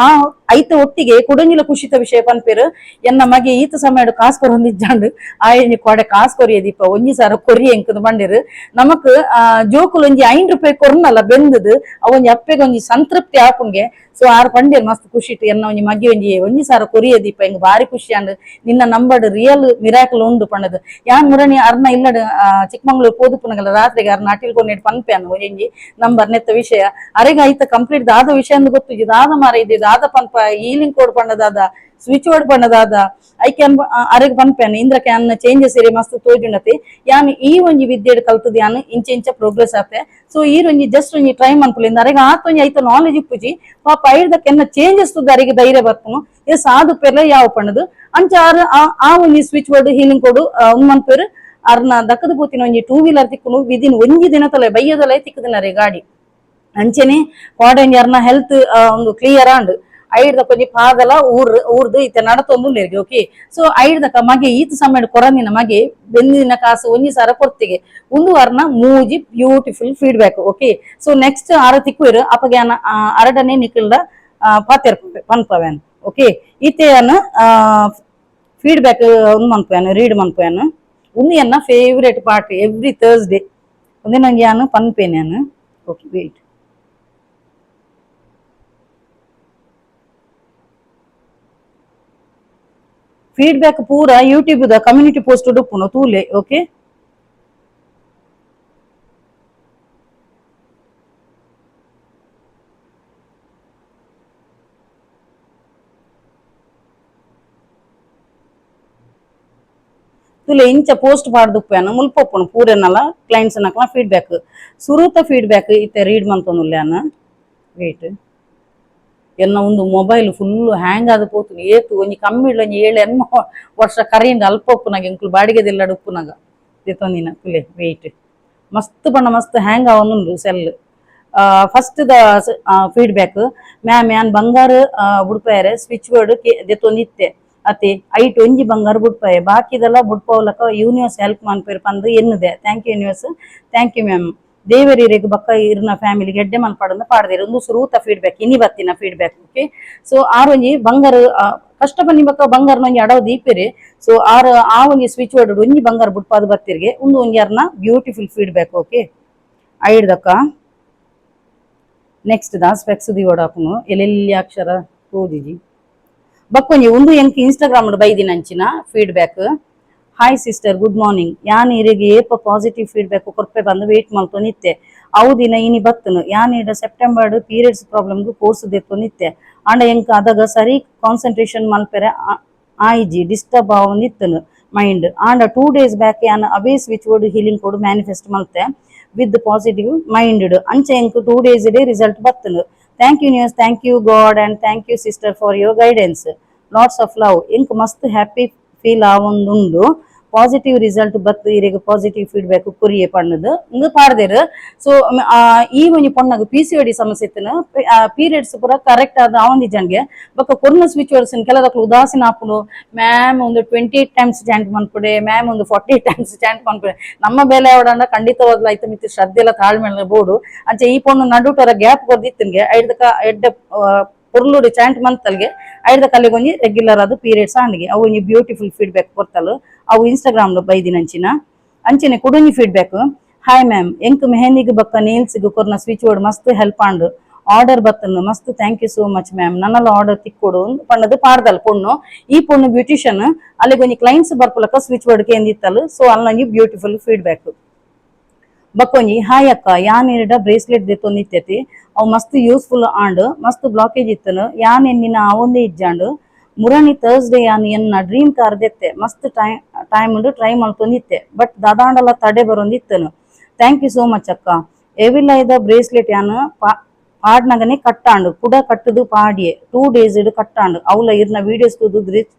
ಐತ ಒಟ್ಟಿಗೆ ಕುಡಂಜಿಲ ಖುಷಿತ ವಿಷಯ ಪನ್ಪೇರು ಎನ್ನ ಮಗೆ ಈತ ಸಮಯ ಕಾಸ್ಕೊರ್ ಹೊಂದಿಜ್ಜಾಂಡು ಆಯ್ ಕೊಡೆ ಕಾಸ್ ಕೊರಿಯ ದೀಪ ಒಂಜಿ ಸಾರ ಕೊರಿಯ ಎಂಕುದು ಬಂದಿರು ನಮಕ್ ಜೋಕುಲು ಒಂಜಿ ₹5 ಕೊರ್ನಲ್ಲ ಬೆಂದದು ಅವೊಂಜಿ ಅಪ್ಪೆಗೆ ಒಂಜಿ ಸಂತೃಪ್ತಿ ಆಪುಂಗೆ ಸೊ ಆರು ಪಂಡೇರು ಮಸ್ತ್ ಖುಷಿ ಇಟ್ಟು ಎನ್ನ ಒಂಜಿ ಮಗೆ ಒಂಜಿ ಸಾರ ಕೊರಿಯ ದೀಪ ಎಂಗ್ ಬಾರಿ ಖುಷಿ ಅಂಡ್ ನಿನ್ನ ನಂಬರ್ಡ್ ರಿಯಲ್ ಮಿರಾಕಲ್ ಉಂಡು ಪಂಡದು ಯಾನ್ ಮುರಣಿ ಅರ್ನ ಇಲ್ಲಡ್ ಚಿಕ್ಕಮಂಗ್ಳೂರ್ ಪೋದುಪುನಗಲ ರಾತ್ರಿಗೆ ಅರ್ನ ಅಟಿಲ್ಕೊಂಡ್ ಪನ್ಪೆ ಅನ್ನು ಒಂಜಿ ನಂಬರ್ ನೆತ್ತ ವಿಷಯ ಅರೆಗ ಐತ ಕಂಪ್ಲೀಟ್ ದಾದ ವಿಷಯ ಅಂದ್ ಗೊತ್ತು ದಾದ ಮಾರ ಇದೆ ದಾದ ಪನ್ಪ ಹೀಲಿಂಗ್ ಕೋಡ್ ಪಂಡದಾದ ಸ್ವಿಚ್ ವರ್ಡ್ ಪಂಡದಾದ ಐಕೆ ಅರೆಗ್ ಪನ್ಪೆನ್ ಇಂದ್ರ ಕ್ಯಾನ್ ಚೇಂಜಸ್ ಇರಿ ಮಸ್ತ್ ತೋಜುಂಡತೆ ಯಾನ್ ಈ ಒಂಜಿ ವಿದ್ಯೆಡ್ ಕಲ್ತದ ಯಾನ್ ಇಂಚ ಪ್ರೋಗ್ರೆಸ್ ಆತೆ ಸೊ ಈ ಒಂಜಿ ಜಸ್ಟ್ ಒಂಜಿ ಟ್ರೈ ಮನ್ಪುಲಿಂದ ಅರೆಗ ಆತೊಂಜಿ ಐತ ನಾಲೆಜ್ ಇಪ್ಪುಜಿ ಪಾಪ ಐಡ್ದಕ್ ಎನ್ನ ಚೇಂಜಸ್ ತುದ ಅರೆಗೆ ಧೈರ್ಯ ಬರ್ಪುನು ಏ ಸಾಧು ಪೆರ್ಲ ಯಾವ ಪಣ್ಣದು ಅಂಚ ಆ ಒಂಜಿ ಸ್ವಿಚ್ ವರ್ಡ್ ಹೀಲಿಂಗ್ ಕೋಡ್ ಮನ್ಪೇರು ಅರ್ನ ದಕ್ಕದ ಪೋತಿನ ಒಂಜಿ 2 ವೀಲರ್ ತಿಕ್ಕುನು ವಿದಿನ್ ಒಂಜಿ ದಿನ ತಲೆ ಬೈಯದಲೆ ತಿಕ್ಕದಿನರೆ ಗಾಡಿ ಅಂಚೆನೆ ಕೋಡೆಂಜಿ ಅರ್ನ ಹೆಲ್ತ್ ಒಂದು ಕ್ಲಿಯರ್ ಆಂಡ್ ಐಡ್ದ ಕೊಂಚ ಪಾದಲ ಊರ್ದು ಇತ್ತೆ ನಡತೊಂದುಲ್ಲೆರ್ಗೆ ಓಕೆ ಸೊ ಐಡ್ದಕ ಮಗೆ ಈತ ಸಮಯ ಕೊರಂದಿನ ಮಗೆ ಬೆಂದಿನ ಕಾಸು ಒಂಜಿ ಸಾರ ಕೊರ್ತಿಗೆ ಒಂದು ಅರ್ನ ಮೂಜಿ beautiful feedback okay so next ಆರ ತಿಕ್ಕುವೆರು ಅಪಗೆ ಅರಡನೆ ನಿಕಲ್ದ ಪಾತೆರ್ ಪನ್ಪವೇನ್ ಓಕೆ ಇತ್ತೆಯನ್ನ ಫೀಡ್ಬ್ಯಾಕ್ ಮನ್ಪೇನು ರೀಡ್ ಮನ್ಪೇನು ಒಂದು ಎನ್ನ ಫೇವ್ರೇಟ್ ಪಾರ್ಟ್ ಎವ್ರಿ ಥರ್ಸ್ಡೇ ಒಂದೇ ನಂಗೆ ಯಾನು ಪನ್ಪೇನೆ ಓಕೆ ವೇಟ್ ಫೀಡ್ಬ್ಯಾಕ್ ಪೂರ ಯೂಟ್ಯೂಬ್ ದ ಕಮ್ಯುನಿಟಿ ಪೋಸ್ಟ್ ಉಡುಪುನು ತೂಲೆ ಓಕೆ ತುಲೆ ಇಂಚ ಪೋಸ್ಟ್ ಪಾಡ್ದುಪ್ಪೇನು ಮುಲ್ಪೊಪ್ಪುನು ಪೂರೆನಲ್ಲ ಕ್ಲೈಂಟ್ಸ್ ನಕಲ ಫೀಡ್ಬ್ಯಾಕ್ ಸುರುತ ಫೀಡ್ಬ್ಯಾಕ್ ಇತ್ತೆ ರೀಡ್ ಮಂತೊಂದುಲ್ಲೇನ ವೇಟ್ ಎನ್ನ ಒಂದು ಮೊಬೈಲ್ ಫುಲ್ ಹ್ಯಾಂಗ್ ಆದ ಪೋತುನು ಏತು ಒಂಜಿ ಕಮ್ಮಿ ಇಡ್ಲ ಒಂಜಿ 7 ವರ್ಷ ಕರೆಯಿಂದ ಅಲ್ಪ ಉಪ್ಪುನಾಗ ಎಂಕುಲು ಬಾಡಿಗೆದೆಲ್ಲಡ ಉಪ್ಪುನಾಗ ದೆತೊಂದಿನ ತುಲೆ ವೇಟ್ ಮಸ್ತ್ ಬಣ್ಣ ಮಸ್ತ್ ಹ್ಯಾಂಗ್ ಅವನುಂಡು ಸೆಲ್ ಫಸ್ಟ್ ದ ಫೀಡ್ಬ್ಯಾಕ್ ಮ್ಯಾಮ್ ಯಾನ್ ಬಂಗಾರ ಉಡುಪಾಯರೆ ಸ್ವಿಚ್ ಬೋರ್ಡ್ ದೆತೊಂದಿತ್ತೆ ಅತೆ ಐಟ್ ಒಂಜಿ ಬಂಗಾರ ಬುಡ್ಪಾಯೆ ಬಾಕಿದೆಲ್ಲ ಬುಡ್ಪವಲಕ ಯೂನಿವರ್ಸ್ ಹೆಲ್ಪ್ ಮನ್ಪೇರು ಪಂದು ಎನ್ನುದೆ thank you universe thank you ma'am ದೇವರಿರೆಗ್ ಬಕ್ಕ ಇರ್ನ ಫ್ಯಾಮಿಲಿಗೆ ಎಡ್ಡೆ ಮಲ್ಪಾಡನ್ನು ಪಾಡ್ದೇರು ಒಂದು ಸುರೂತ ಫೀಡ್ಬ್ಯಾಕ್ ಇನಿ ಬತ್ತಿನ ಫೀಡ್ಬ್ಯಾಕ್ ಓಕೆ ಸೊ ಆರೊಂಜಿ ಬಂಗಾರ ಕಷ್ಟ ಬನ್ನಿ ಬಕ್ಕ ಬಂಗಾರ ಒಂಜಿ ಅಡವ ದೀಪೆರೆ ಸೊ ಆ ಒಂಜಿ ಸ್ವಿಚ್ ವರ್ಡ್ ಒಂಜಿ ಬಂಗಾರ ಬುಡ್ಪಾದು ಬತ್ತಿರ್ಗೆ ಒಂದು ಒಂಜಿ ಬ್ಯೂಟಿಫುಲ್ ಫೀಡ್ಬ್ಯಾಕ್ ಓಕೆ ಐಡ್ದಕ್ಕ ನೆಕ್ಸ್ಟ್ ದ ಸ್ಪೆಕ್ಸ್ ದಿ ಓಡಾಪುನು ಎಲ್ಲೆಲ್ಲಿ ಅಕ್ಷರ ಓದಿಜಿ ಬಕ್ಕೊಂಜಿ ಒಂದು ಎಂಕ್ ಇನ್ಸ್ಟಾಗ್ರಾಮ್ ಬೈದಿನ ಅಂಚಿನ feedback hi sister good morning ಯಾನ್ ಇರಿಗೆ ಏಪ ಪಾಸಿಟಿವ್ ಫೀಡ್ಬ್ಯಾಕ್ ಕೊರ್ಪೆ ಬಂದು ವೇಟ್ ಮಲ್ತು ನಿತ್ತೆ ಅವು ದಿನ ಇನಿ ಬತ್ತನು ಯಾನ್ ಇಡ ಸೆಪ್ಟೆಂಬರ್ ಪೀರಿಯಡ್ಸ್ ಪ್ರಾಬ್ಲಮ್ಗು ಕೋರ್ಸ್ ದೆತ್ತು ನಿತ್ತೆ ಅಂಡ ಎಂಕ್ ಅದಾಗ ಸರಿ ಕಾನ್ಸಂಟ್ರೇಷನ್ ಮಲ್ಪೆರೆ ಆಯ್ಜಿ ಡಿಸ್ಟರ್ಬ್ ಆವೊಂದಿತ್ತನು ಮೈಂಡ್ ಆಂಡ 2 days ಬ್ಯಾಕ್ ಯಾನ್ ಅವೇ switch word healing code manifest ಮಲ್ತೆ ವಿತ್ ಪಾಸಿಟಿವ್ ಮೈಂಡ್ ಅಂಚೆ ಎಂಕ್ 2 days ಡೇ ರಿಸಲ್ಟ್ ಬತ್ತನು thank you news thank you God and thank you sister for your guidance lots of love ಎಂಕ್ ಮಸ್ತ್ ಹ್ಯಾಪಿ ಫೀಲ್ ಆವೊಂದುಂಡು positive result ಬತ್ತು ಇರೆಗ್ positive feedback ಕುರಿಯೆ ಪಣ್ಣದು ಇಂದು ಪಾಡ್ದೇರು so ಈ ಒಂಜಿ ಪೊಣ್ಣಗ್ PCOD ಸಮಸ್ಯೆ ಇತ್ತನ ಪೀರಿಯಡ್ಸ್ ಪೂರ ಕರೆಕ್ಟ್ ಆದ ಆವಂದಿ ಜನ್ಗೆ ಬೊಕ್ಕ ಕೊರ್ನ ಸ್ವಿಚ್ ವರ್ಡ್ಸ್ ಕೆಲದಕ್ಲು ಉದಾಸೀನ ಆಪುನು ಮ್ಯಾಮ್ ಒಂದು 28 times ಚಾಂಟ್ ಮನ್ಪುಡೆ ಮ್ಯಾಮ್ ಒಂದು 40 times ಚಾಂಟ್ ಮನ್ಪುಡೆ ನಮ್ಮ ಬೇಲೆ ಅವಡಂಡ ಖಂಡಿತವಾಗ್ಲೂ ಆಯ್ತು ಮಿತ್ತು ಶ್ರದ್ಧೆಲ್ಲ ತಾಳ್ಮೆಲ್ಲ ಬೋಡು ಅಂಚೆ ಈ ಪೊಣ್ಣು ನಡುಟರ ಗ್ಯಾಪ್ ಕೊರ್ದಿತ್ತನ್ಗೆ ಐಡ್ದಕ ಎಡ್ಡೆ ಪುರ್ಲುಡು ಚಾಂಟ್ ಮಂತಲ್ಗೆ ಐಡ್ದ ಕಲ್ಲಿಗೆ ಒಂಜಿ ರೆಗ್ಯುಲರ್ ಆದ ಪೀರಿಯಡ್ಸ್ ಆಂಡ್ಗೆ ಅವು ಒಂಜಿ ಬ್ಯೂಟಿಫುಲ್ ಫೀಡ್ಬ್ಯಾಕ್ ಕೊಡ್ತಲು ಅವು ಇನ್ಸ್ಟಾಗ್ರಾಮ್ లో ಬೈದಿನಂಚಿನ ಅಂಚನೆ ಕುಡುನಿ ಫೀಡ್ಬ್ಯಾಕ್ ಹಾಯ್ ಮ್ಯಾಮ್ ಎಂಕ್ ಮೆಹಂದಿಗೆ ಬಕ್ಕ ನೇಲ್ಸ್ಗೆ ಕೊರ್ನ ಸ್ವಿಚ್ ವರ್ಡ್ ಮಸ್ತ್ ಹೆಲ್ಪ್ ಆಂಡು ಆರ್ಡರ್ ಬತ್ತನ್ನು ಮಸ್ತ್ thank you so much ma'am ನನ್ನಲ್ಲ ಆರ್ಡರ್ ತಿಕ್ಕೊಡು ಪಣ್ಣದು ಪಾಡ್ದಲ್ ಪೊಣ್ಣು ಈ ಪೊಣ್ಣು ಬ್ಯೂಟಿಷಿಯನ್ ಅಲ್ಲಿಗೆ ಒಂಜಿ ಕ್ಲೈಂಟ್ಸ್ ಬರ್ಪುಲಕ ಸ್ವಿಚ್ ವರ್ಡ್ ಕೇಂದಿತ್ತಲು ಸೊ ಅಲ್ಲೊಂಜಿ ಬ್ಯೂಟಿಫುಲ್ ಫೀಡ್ಬ್ಯಾಕ್ ಬಕ್ಕೊಂಜಿ ಹಾಯ್ ಅಕ್ಕ ಯಾನ್ ಇರಡ ಬ್ರೇಸ್ಲೆಟ್ ದೆತ್ತೊಂದಿತ್ತೈತಿ ಅವು ಮಸ್ತ್ ಯೂಸ್ಫುಲ್ ಆಂಡ್ ಮಸ್ತ್ ಬ್ಲಾಕೇಜ್ ಇತ್ತನು ಯಾನ್ ಎನ್ನಿನ ಅವೊಂದೇ ಇಜ್ಜಾಂಡು ಮುರಣಿ ಥರ್ಸ್ಡೇ ಯಾನ್ ಎನ್ನ ಡ್ರೀಮ್ ಕಾರ್ ದೆತ್ತೆ ಮಸ್ತ್ ಟೈಮ್ ಉಂಡು ಟ್ರೈ ಮಲ್ತೊಂದಿತ್ತೆ ಬಟ್ ದಾದಾಂಡಲ ತಡೆ ಬರೊಂದಿತ್ತನು ಥ್ಯಾಂಕ್ ಯು ಸೋ ಮಚ್ ಅಕ್ಕ ಎವಿಲ್ಲ ಇದ ಬ್ರೇಸ್ಲೆಟ್ ಯಾನ್ ಪಾಡ್ನಗನೆ ಕಟ್ಟಾಂಡು ಕುಡ ಕಟ್ಟದು ಪಾಡಿಯೆ 2 days ಇಡು ಕಟ್ಟಾಂಡು ಅವಲ ಇರ್ನ ವಿಡಿಯೋಸ್ ತೂದು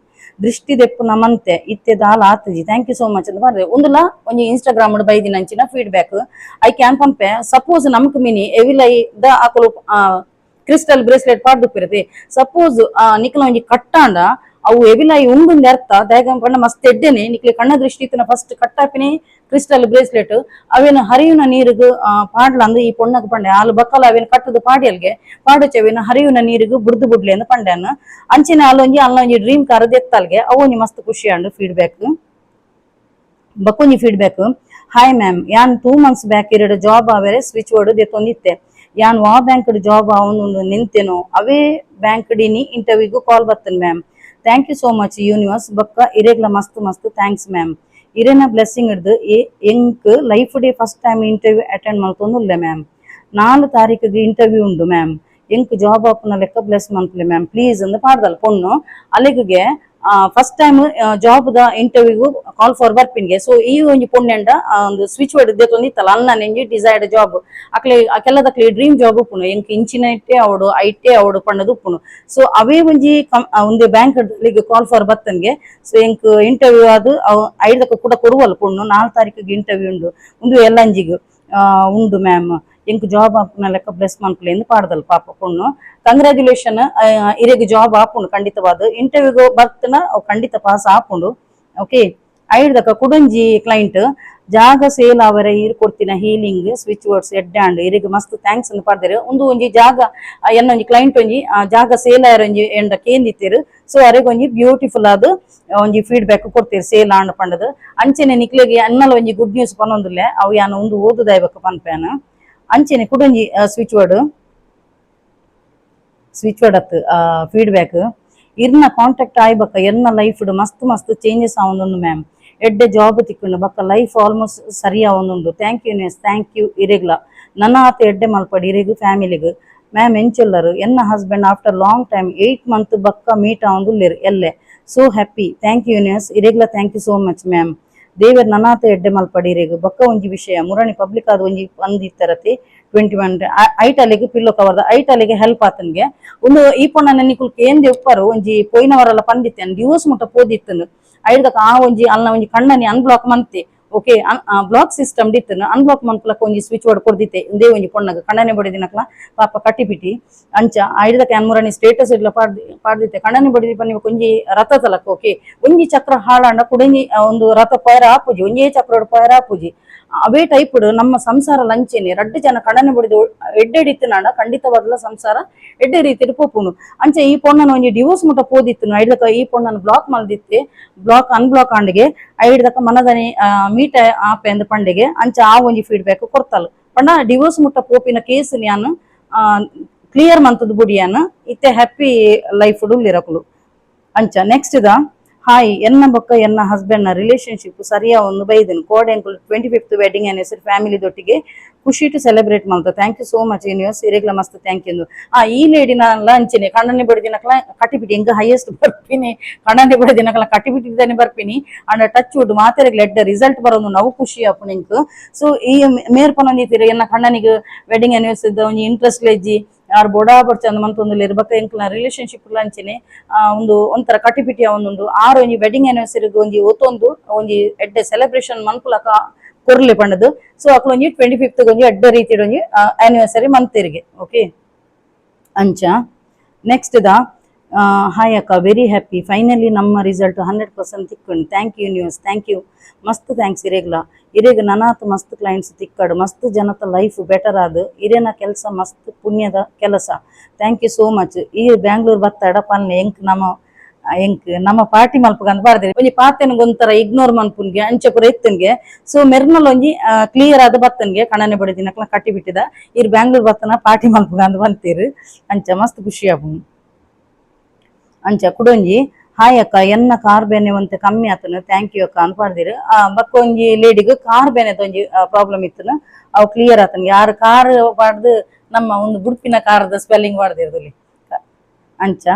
ದೃಷ್ಟಿ ದೆಪ್ಪು ನಮಂತೆ ಇತ್ತೆ ದಾಲ ಆತಜಿ ಥ್ಯಾಂಕ್ ಯು ಸೋ ಮಚ್ ಅಂತ ಬರ್ರೆ ಒಂದುಲ ಒಂಜಿ ಇನ್ಸ್ಟಾಗ್ರಾಮ್ ಬೈದಿನ ಅಂಚಿನ ಫೀಡ್ಬ್ಯಾಕ್ ಐ ಕ್ಯಾನ್ ಪಂಪೆ ಸಪೋಸ್ ನಮಕ್ ಮಿನಿ ಎವಿಲೈ ದ ಆಕಲು ಕ್ರಿಸ್ಟಲ್ ಬ್ರೇಸ್ಲೆಟ್ ಪಾಡ್ದುಪ್ಪಿರತೆ ಸಪೋಸ್ ನಿಕ್ಲ ಒಂಜಿ ಕಟ್ಟಾಂಡ ಅವು ಎವಿಲೈ ಉಂಡುಂದು ಅರ್ಥ ದಯಗಂ ಪಂಡ ಮಸ್ತ್ ಎಡ್ಡೆನೆ ನಿಕ್ಲೆ ಕಣ್ಣ ದೃಷ್ಟಿ ಇತ್ತನ ಫಸ್ಟ್ ಕಟ್ಟಾಪಿನಿ ಕ್ರಿಸ್ಟಲ್ ಬ್ರೇಸ್ಲೆಟ್ ಅವೇನು ಹರಿಯುನ ನೀರಿಗೂ ಪಾಡ್ಲಂದು ಈ ಪೊಣ್ಣಗ್ ಪಂಡೆ ಆಲು ಬಕ್ಕಲ ಅವೇನು ಕಟ್ಟದು ಪಾಡಿಯಲ್ಗೆ ಪಾಡುಚವೇನು ಹರಿಯುನ ನೀರಿಗೂ ಬುಡ್ದು ಬುಡ್ಲೆ ಅಂದು ಪಂಡೆನು ಅಂಚಿನ ಅಲ್ಲೊಂಜಿ ಡ್ರೀಮ್ ಕಾರ್ ದೆತ್ತಲ್ಗೆ ಅವೊಂಜಿ ಮಸ್ತ್ ಖುಷಿ ಆಂಡು ಫೀಡ್ಬ್ಯಾಕ್ ಬಕ್ಕೊಂಜಿ ಫೀಡ್ಬ್ಯಾಕ್ ಹಾಯ್ ಮ್ಯಾಮ್ ಯಾನ್ 2 months ಬ್ಯಾಕ್ ಇರಡು ಜಾಬ್ ಆವೇರೆ ಸ್ವಿಚ್ ವರ್ಡ್ ದೆತ್ತೊಂದಿತ್ತೆ ಯಾನ್ ವಾ ಬ್ಯಾಂಕ್ ಜಾಬ್ ಅವನು ನಿಂತೆನೋ ಅವೇ ಬ್ಯಾಂಕ್ ಡಿನಿ ಇಂಟರ್ವ್ಯೂಗೂ ಕಾಲ್ ಬರ್ತನ್ ma'am thank you so much universe ಬಕ್ಕ ಇರೆಗ್ಲ ಮಸ್ತ್ ಮಸ್ತ್ ಥ್ಯಾಂಕ್ಸ್ ಮ್ಯಾಮ್ ಇರೆನ ಬ್ಲೆಸ್ಸಿಂಗ್ ಹಿಡ್ದು ಎಂಕ್ life day first time interview attend ಮಾಡ್ತೊಂದುಲ್ಲೆ ಮ್ಯಾಮ್ 4 ತಾರೀಕಿಗೆ ಇಂಟರ್ವ್ಯೂ ಉಂಡು ಮ್ಯಾಮ್ ಎಂಕ್ ಜಾಬ್ ಆಪುನ ಲೆಕ್ಕ ಬ್ಲೆಸ್ ಮನ್ಪುಲೆ ಮ್ಯಾಮ್ ಪ್ಲೀಸ್ ಅಂದು ಪಾಡ್ದಲ್ ಪೊಣ್ಣು ಅಲ್ಲಿಗೆ ಫಸ್ಟ್ ಟೈಮ್ ಜಾಬ್ ದ ಇಂಟರ್ವ್ಯೂಗೂ ಕಾಲ್ ಫಾರ್ ಬರ್ಪಿನ್ಗೆ ಸೊ ಈ ಒಂಜಿ ಪೊಣ್ಣೆಂಡ ಒಂದು ಸ್ವಿಚ್ ವರ್ಡ್ ದೆತ್ತೊಂದಿತ್ತಲ್ಲ ಅನ್ನ ನೆಂಜಿ ಡಿಸೈರ್ಡ್ ಜಾಬ್ ಅಕ್ಲೆ ಕೆಲದಕ್ಲೆ ಡ್ರೀಮ್ ಜಾಬ್ ಉಪ್ಪುನು ಎಂಕ್ ಇಂಚಿನ ಇಟ್ಟೆ ಅವಡು ಐಟೆ ಅವಡು ಪಣ್ಣದು ಉಪ್ಪುನು ಸೊ ಅವೇ ಒಂಜಿ ಒಂದೇ ಬ್ಯಾಂಕ್ ಕಾಲ್ ಫಾರ್ ಬತ್ತನ್ಗೆ ಸೊ ಎಂಕ್ ಇಂಟರ್ವ್ಯೂ ಅದು ಐದಕ್ಕೆ ಕೂಡ ಕೊರುವಲ್ಲ ಪೊಣ್ಣು 4 ತಾರೀಕಿಗೆ ಇಂಟರ್ವ್ಯೂ ಉಂಡು ಒಂದು ಎಲ್ಲಂಜಿಗೂ ಉಂಡು ಮ್ಯಾಮ್ ಎಂಕ್ ಜಾಬ್ ಆಪುನ ಲೆಕ್ಕ ಬ್ಲೆಸ್ ಮನ್ಪುಲೆ ಎಂದು ಪಾಡ್ದಲ್ ಪಾಪ ಪೊಣ್ಣು ಕಂಗ್ರಾಚುಲೇಷನ್ ಇರೆಗ್ ಜಾಬ್ ಆಪುಂಡು ಖಂಡಿತವಾದ ಇಂಟರ್ವ್ಯೂಗೂ ಬರ್ತನ ಅವು ಖಂಡಿತ ಪಾಸ್ ಆಪುಂಡು ಓಕೆ ಐಡ್ದಕ್ಕ ಕುಡಂಜಿ ಕ್ಲೈಂಟ್ ಜಾಗ ಸೇಲ್ ಅವರ ಇರ್ ಕೊಡ್ತಿನ ಹೀಲಿಂಗ್ ಸ್ವಿಚ್ ವರ್ಡ್ಸ್ ಎಡ್ಡಾಂಡ್ ಇರೆಗ್ ಮಸ್ತ್ ಥ್ಯಾಂಕ್ಸ್ ಅಂತ ಪಾಡ್ದೇರು ಒಂಜಿ ಜಾಗ ಎನ್ನೊಂಜಿ ಕ್ಲೈಂಟ್ ಒಂಜಿ ಜಾಗ ಸೇಲ್ ಆಯರ್ ಒಂಜಿ ಎಂಡ ಕೇಂದಿತ್ತೀರು ಸೊ ಅರೆಗ್ ಒಂಜಿ ಬ್ಯೂಟಿಫುಲ್ ಆದ್ ಒಂಜಿ ಫೀಡ್ಬ್ಯಾಕ್ ಕೊಡ್ತೀರಿ ಸೇಲ್ ಆಂಡ್ ಪಂಡದು ಅಂಚೆನೆ ನಿಕ್ಲೆಗೆ ಅನ್ನಲ ಒಂಜಿ ಗುಡ್ ನ್ಯೂಸ್ ಪನ್ನೊಂದುಲ್ಲೆ ಅವು ಯಾನು ಒಂದು ಓದುದಾಯ್ಬಕ್ಕ ಪನ್ಪೇನ ಅಂಚೆನೆ ಕುಡಂಜಿ ಸ್ವಿಚ್ ವರ್ಡ್ ಅತ್ ಫೀಡ್ಬ್ಯಾಕ್ ಇರ್ನ ಕಾಂಟ್ಯಾಕ್ಟ್ ಆಯ್ಬಕ್ಕ ಎನ್ನ ಲೈಫ್ ಮಸ್ತ್ ಮಸ್ತ್ ಚೇಂಜಸ್ ಆವೊಂದುಂಡು ಮ್ಯಾಮ್ ಎಡ್ಡೆ ಜಾಬ್ ತಿಕ್ಕುಂಡು ಬಕ್ಕ ಲೈಫ್ ಆಲ್ಮೋಸ್ಟ್ ಸರಿ ಆವೊಂದುಂಡು thank you news thank you ಇರೆಗ್ಲ ನನ್ನ ಆತ ಎಡ್ಡೆ ಮಲ್ಪಡಿ ಇರೆಗು ಫ್ಯಾಮಿಲಿಗ್ ಮ್ಯಾಮ್ ಎಂಚೆಲ್ಲರು ಎನ್ನ husband after long time 8 months ಬಕ್ಕ ಮೀಟ್ ಆವೊಂದುಲ್ಲೆರ್ ಎಲ್ಲೆ so happy thank you news ಇರೆಗ್ಲ thank you so much ma'am ದೇವರ್ ನನಾತ ಎಡ್ಡೆ ಮಲ್ಪಡಿ ಇರೆಗು ಬಕ್ಕ ಒಂಜಿ ವಿಷಯ ಮುರಣಿ ಪಬ್ಲಿಕ್ ಆದ ಒಂಜಿ ಒಂದಿತ್ತರತಿ 21 ಐಟಲಿಗೆ ಪಿಲ್ಲೋ ಕವರ್ದ ಐಟಲಿಗೆ ಹೆಲ್ಪ್ ಆತನ್ಗೆ ಒಂದು ಈ ಪೊಣ್ಣ ನೆನ್ನಿಕುಲ್ ಕೇಂದೆ ಉಪ್ಪರು ಒಂಜಿ ಪೋಯಿನವರೆಲ್ಲ ಪಂದಿತ್ತೆ ಡಿವೋರ್ಸ್ ಮುಟ್ಟ ಪೋದಿತ್ತನು ಐದಕ್ಕ ಆ ಒಂಜಿ ಅಲ್ನ ಒಂಜಿ ಕಣ್ಣನಿ ಅನ್ಬ್ಲಾಕ್ ಮಂತೆ ಓಕೆ ಬ್ಲಾಕ್ ಸಿಸ್ಟಮ್ ದಿತ್ತನ ಅನ್ಬ್ಲಾಕ್ ಮನ್ಪಲಕ್ಕ ಒಂಜಿ ಸ್ವಿಚ್ ಬೋರ್ಡ್ ಕೊರ್ದಿತ್ತೆ ಇಂದೇ ಒಂಜಿ ಪೊಣ್ಣಗ ಕಣ್ಣನೆ ಬಡಿದಿನಕ್ಲ ಪಾಪ ಕಟ್ಟಿಪಿಟಿ ಅಂಚ ಐಡದ ಕ್ಯಾನ್ಮೂರನಿ ಸ್ಟೇಟಸ್ ಇಡ್ಲ ಪಾಡ್ದಿತ್ತೆ ಕಣ್ಣನೆ ಬಡಿದಿ ಪನ್ನಿ ಒಂಜಿ ರಥ ತಲಕ ಓಕೆ ಒಂಜಿ ಚಕ್ರ ಹಾಳಾಂಡ ಕುಡಂಜಿ ಒಂದು ರಥ ಪಯರ ಆಪುಜಿ ಒಂಜೇ ಚಕ್ರ ಪಯರ ಆಪುಜಿ ಅವೇ ಟೈಪ್ ನಮ್ಮ ಸಂಸಾರ ಲಂಚೆನೆ ರಡ್ಡು ಜನ ಕಣ್ಣನೆ ಬಡಿದು ಎಡ್ಡೆಡಿತ್ತಿನಾಂಡ ಖಂಡಿತವಾದ್ಲ ಸಂಸಾರ ಎಡ್ಡೆ ರೀತಿಡ್ ಪೋಪುನು ಅಂಚ ಈ ಪೊಣ್ಣನ ಒಂಜಿ ಡಿವೋರ್ಸ್ ಮುಟ್ಟ ಪೋದಿತ್ತುನು ಐಡ್ದಕ ಈ ಪೊಣ್ಣನ ಬ್ಲಾಕ್ ಮಲ್ದಿತ್ತೆ ಬ್ಲಾಕ್ ಅನ್ಬ್ಲಾಕ್ ಆಂಡಿಗೆ ಐಡ್ದಕ ಮನದನಿ ಮೀಟ ಆಪೆ ಅಂದ್ ಪಂಡೆಗೆ ಅಂಚ ಆ ಒಂಜಿ ಫೀಡ್ಬ್ಯಾಕ್ ಕೊಡ್ತಲ್ ಪಂಡ ಡಿವೋರ್ಸ್ ಮುಟ್ಟ ಪೋಪಿನ ಕೇಸ್ ಯಾನ್ ಕ್ಲಿಯರ್ ಮಂತದ ಬುಡಿಯಾನ್ ಇತ್ತೆ ಹ್ಯಾಪಿ ಲೈಫ್ ಉಳಿರಕುಲು ಅಂಚ ನೆಕ್ಸ್ಟ್ ದ ಹಾಯ್ ಎನ್ನ ಬೊಕ್ಕ ಎನ್ನ ಹಸ್ಬೆಂಡ್ ನ ರಿಲೇಶನ್ಶಿಪ್ ಸರಿಯಾ ಒಂದು ಬೈದನು ಕೋಡೆಂಕುಲ್ 25th ವೆಡ್ಡಿಂಗ್ ಆನಿವರ್ಸರಿ ಫ್ಯಾಮಿಲಿ ದೊಟ್ಟಿಗೆ ಖುಷಿ ಟು ಸೆಲೆಬ್ರೇಟ್ ಮಾಡ್ತ thank you so much universe ಇರೆಗ್ಲ ಮಸ್ತ್ ಥ್ಯಾಂಕ್ ಯು ಈ ಲೇಡಿ ನಾನ್ಲ ಅಂಚಿನಿ ಕಣ್ಣನೆ ಬಡಿದಿನಕ್ಲ ಕಟ್ಟಿಬಿಟ್ಟು ಎಂಗ ಹೈಯೆಸ್ಟ್ ಬರ್ಪಿನಿ ಕಣ್ಣನೆ ಬಡಿದಿನಕ್ಲ ಕಟ್ಟಿಬಿಟ್ಟಿದ್ದಾನೆ ಬರ್ಪಿನಿ ಅಂಡ್ ಟಚ್ ವುಡ್ ಮಾತೆರೆಗ್ಲ ಎಡ್ಡ ರಿಸಲ್ಟ್ ಬರೋದು ನಾವು ಖುಷಿ ಆಪು ನಿಂಕ್ ಸೊ ಈ ಮೇರ್ಪನೊಂದಿತ್ತೀರಿ ಎನ್ನ ಕಣ್ಣನಿಗೆ ವೆಡ್ಡಿಂಗ್ ಆನಿವರ್ಸರಿ ಒಂಜಿ ಇಂಟ್ರೆಸ್ಟ್ ಲೆಜ್ಜಿ ಯಾರು ಬೋಡಾ ಬರ್ಚಂದ ಮಂತೊಂದುಲ್ಲೆ ಇರ್ಬೇಕ ಎಂಕ್ಲ ರಿಲೇಶನ್ಶಿಪ್ ಲಂಚಿನಿ ಒಂದು ಒಂಥರ ಕಟ್ಟಿಪಿಟಿಯ ಒಂದೊಂದು ಆರು ಒಂಜಿ ವೆಡ್ಡಿಂಗ್ ಆನಿವರ್ಸರಿ ಒಂಜಿ ಒತ್ತೊಂದು ಒಂಜಿ ಎಡ್ಡೆ ಸೆಲೆಬ್ರೇಷನ್ ಮನ್ಪುಲಕ ಕೊರ್ಲಿ ಪಂಡದು ಸೊ ಅಕ್ಲ ಒಂಜಿ 25th ಒಂಜಿ ಎಡ್ಡೆ ರೀತಿ ಒಂಜಿ ಆನಿವರ್ಸರಿ ಮಂತಿರಿಗೆ ಓಕೆ ಅಂಚ ನೆಕ್ಸ್ಟ್ ದ ಹಾಯ್ ಅಕ್ಕ ವೆರಿ ಹ್ಯಾಪಿ ಫೈನಲಿ ನಮ್ಮ ರಿಸಲ್ಟ್ 100% ತಿಕ್ಕೊಂಡು thank you news thank you ಮಸ್ತ್ ಥ್ಯಾಂಕ್ಸ್ ಇರೇಗ ನನಾತ್ ಮಸ್ತ್ ಕ್ಲೈಂಟ್ಸ್ ತಿಕ್ಕಡು ಮಸ್ತ್ ಜನತ ಲೈಫ್ ಬೆಟರ್ ಆದ್ ಇರೇನ ಕೆಲಸ ಮಸ್ತ್ ಪುಣ್ಯದ ಕೆಲಸ ಥ್ಯಾಂಕ್ ಯು ಸೋ ಮಚ್ ಈ ಬ್ಯಾಂಗ್ಳೂರ್ ಬತ್ತಾಡ ಪನ್ಲೆ ನಮ್ಮ ಪಾರ್ಟಿ ಮಲ್ಪಗಂತ ಬರ್ದೇರಿ ಒಂಜಿ ಪಾತೆನ್ಗೆ ಒಂಥರ ಇಗ್ನೋರ್ ಮನ್ಪುನ್ಗೆ ಅಂಚೆ ಪೂರ ಎತ್ತನ್ಗೆ ಸೊ ಮೆರ್ನಲ್ ಒಂಜಿ ಕ್ಲಿಯರ್ ಆದ ಬತ್ತನ್ಗೆ ಕಣ್ಣನೆ ಬಡಿದಿನಕ್ಲ ಕಟ್ಟಿ ಬಿಟ್ಟಿದ ಇರ್ ಬ್ಯಾಂಗ್ಳೂರ್ ಬತ್ತನ ಪಾರ್ಟಿ ಮಲ್ಪಗಂತ ಬಂತೀರ್ ಅಂಚ ಮಸ್ತ್ ಖುಷಿ ಆಪುಂಡು ಅಂಚ ಕುಡೊಂಜಿ ಹಾಯ್ ಅಕ್ಕ ಎನ್ನ ಕಾರ್ ಬೇನೆ ಒಂತೆ ಕಮ್ಮಿ ಆತನು ಥ್ಯಾಂಕ್ ಯು ಅಕ್ಕ ಅಂತ ಪಾಡ್ದಿರು ಬಕ್ಕ ಒಂಜಿ ಲೇಡಿಗ್ ಕಾರ್ ಬೇನೆದ ಒಂಜಿ ಪ್ರಾಬ್ಲಮ್ ಇತ್ತನು ಅವು ಕ್ಲಿಯರ್ ಆತನ್ಗೆ ಯಾರು ಕಾರ್ ಪಾಡ್ದು ನಮ್ಮ ಒಂದು ಗುಡ್ಪಿನ ಕಾರ್ದ ಸ್ಪೆಲ್ಲಿಂಗ್ ಪಾಡ್ದಿರ್ದಲ್ಲಿ ಅಂಚ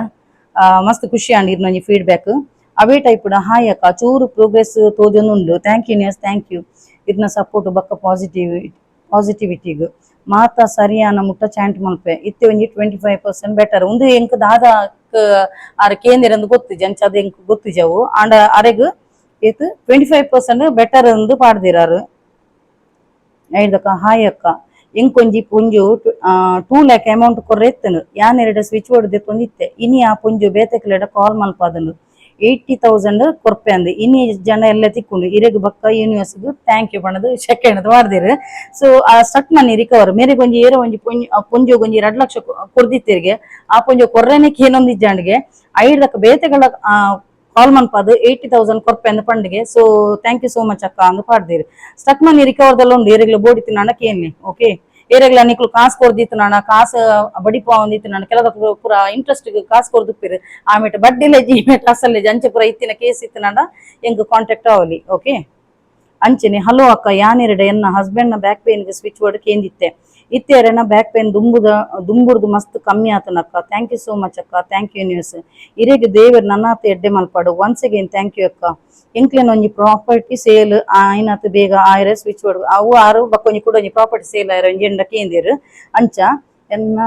ಮಸ್ತ್ ಖುಷಿ ಆಂಡ್ ಇರ್ನೊಂಜಿ ಫೀಡ್ಬ್ಯಾಕ್ ಅವೇ ಟೈಪ್ ಹಾಯ್ ಅಕ್ಕ ಚೂರು ಪ್ರೋಗ್ರೆಸ್ ತೋಜೊಂದುಂಡು thank you news thank you ಇರ್ನ ಸಪೋರ್ಟ್ ಬಕ್ಕ ಪಾಸಿಟಿವಿಟಿಗ್ ಮಾತ ಸರಿಯಾನ ಮುಟ್ಟ ಚಾಂಟ್ ಮಲ್ಪೆ ಇತ್ತೆ ಒಂಜಿ 25% ಬೆಟರ್ ಒಂದು ಎಂಕ್ ದಾದ ಆರ ಕೇಂದ್ರ ಗೊತ್ತಿಜ ಅಂಚ ಅದು ಎಂಕ್ ಗೊತ್ತಿಜವು ಆಂಡ ಅರೆಗ್ ಏತ್ 25% ಬೆಟರ್ ಎಂದು ಪಾಡ್ದಿರಾರು ಐದಕ್ಕ ಹಾಯ್ ಅಕ್ಕ ಎಂಕೊಂಜಿ ಪುಂಜು 2 lakh ಅಮೌಂಟ್ ಕೊರ್ರೆತ್ತನು ಯಾನ್ ಎರಡು ಸ್ವಿಚ್ ಬೋರ್ಡ್ ದೆತ್ತೊಂದಿತ್ತೆ ಇನಿ ಆ ಪುಂಜು ಬೇತೆಕ್ಲೆಡ ಕಾಲ್ ಮಲ್ಪಾದನು 80,000 ಕೊರ್ಪೆ ಅಂದ್ ಇನಿ ಜನ ಎಲ್ಲ ತಿಕ್ಕೊಂಡು ಇರೆಗ್ ಬಕ್ಕ ಯೂನಿವರ್ಸ್ಗೂ ಥ್ಯಾಂಕ್ ಯು ಪಣದು ಸೆಕೆಂಡ್ ಮಾಡ್ದಿರು ಸೊ ಆ ಸ್ಟಕ್ ಮನಿ ರಿಕವರ್ ಮೇರೆ ಒಂಜಿ ಏರೋ ಒಂಜಿ ಪುಂಜು ಒಂಜಿ 2 ಲಕ್ಷ ಕೊರ್ದಿತ್ತಿರ್ಗೆ ಆ ಪುಂಜು ಕೊರ್ರೆನೆಕ್ ಏನೊಂದು ಇಜ್ಜಾಂಡ್ಗೆ ಐದಕ್ಕ ಬೇತೆಗಳ ಕಾಲ್ ಮನ್ಪಾದು 80,000 ಕೊರ್ಪೆ ಅಂದ್ ಪಂಡ್ಗೆ so thank you so much ಅಕ್ಕ ಅಂದ್ ಪಾಡ್ದಿರು ಸ್ಟಕ್ ಮನಿ ರಿಕವರ್ದಲ್ಲ ಉಂಡು ಏರೆಗ್ಲ ಬೋಡಿತ್ತು ನಾಣ ಕೇನ್ಲಿ ಓಕೆ ಏರೆಗ್ಲ ನಿಕ್ಲು ಕಾಸು ಕೊರ್ದಿತ್ತು ನಾಣ ಕಾಸು ಬಡಿಪ ಒಂದಿತ್ತು ನಾಣ ಕೆಲದ ಪೂರ ಇಂಟ್ರೆಸ್ಟ್ ಕಾಸು ಕೊರ್ದುಪ್ಪಿರು ಆಮೇಲೆ ಬಡ್ಡಿ ಲೆಜ್ಜಿ ಮೇಟ್ ಅಸಲ್ ಲೆಜ್ಜಿ ಅಂಚೆ ಪೂರ ಇತ್ತಿನ ಕೇಸ್ ಇತ್ತು ನಾಡ ಎಂಗ್ ಕಾಂಟ್ಯಾಕ್ಟ್ ಆವಲಿ ಓಕೆ ಅಂಚೆನೆ ಹಲೋ ಅಕ್ಕ ಯಾನೆರಡ ಎನ್ನ ಹಸ್ಬೆಂಡ್ ನ ಬ್ಯಾಕ್ ಪೇನ್ಗೆ ಸ್ವಿಚ್ ಬೋರ್ಡ್ ಕೇಂದಿತ್ತೆ ಇತ್ತೇರೆನ ಬ್ಯಾಕ್ ಪೇನ್ ದುಂಬುರ್ದು ಮಸ್ತ್ ಕಮ್ಮಿ ಆತನಕ್ಕ ಥ್ಯಾಂಕ್ ಯು ಸೋ ಮಚ್ ಅಕ್ಕ ಥ್ಯಾಂಕ್ ಯು ನ್ಯೂಸ್ ಇರೆಗ್ ದೇವರ್ ನನ್ನಾತ ಎಡ್ಡೆ ಮಲ್ಪಾಡು ಒನ್ಸ್ ಅಗೇನ್ ಥ್ಯಾಂಕ್ ಯು ಅಕ್ಕ ಎಂಕ್ಲೆನ ಒಂಜಿ ಪ್ರಾಪರ್ಟಿ ಸೇಲ್ ಆಯ್ನತ್ ಬೇಗ ಆಯ್ರೆ ಸ್ವಿಚ್ ಬೋರ್ಡ್ ಅವು ಆರು ಬಕ್ಕೊಂಜಿ ಕೂಡ ಒಂಜಿ ಪ್ರಾಪರ್ಟಿ ಸೇಲ್ ಆಯ್ರೆ ಒಂಜಿ ಎಂಡ ಕೇಂದಿರು ಅಂಚ ಎನ್ನ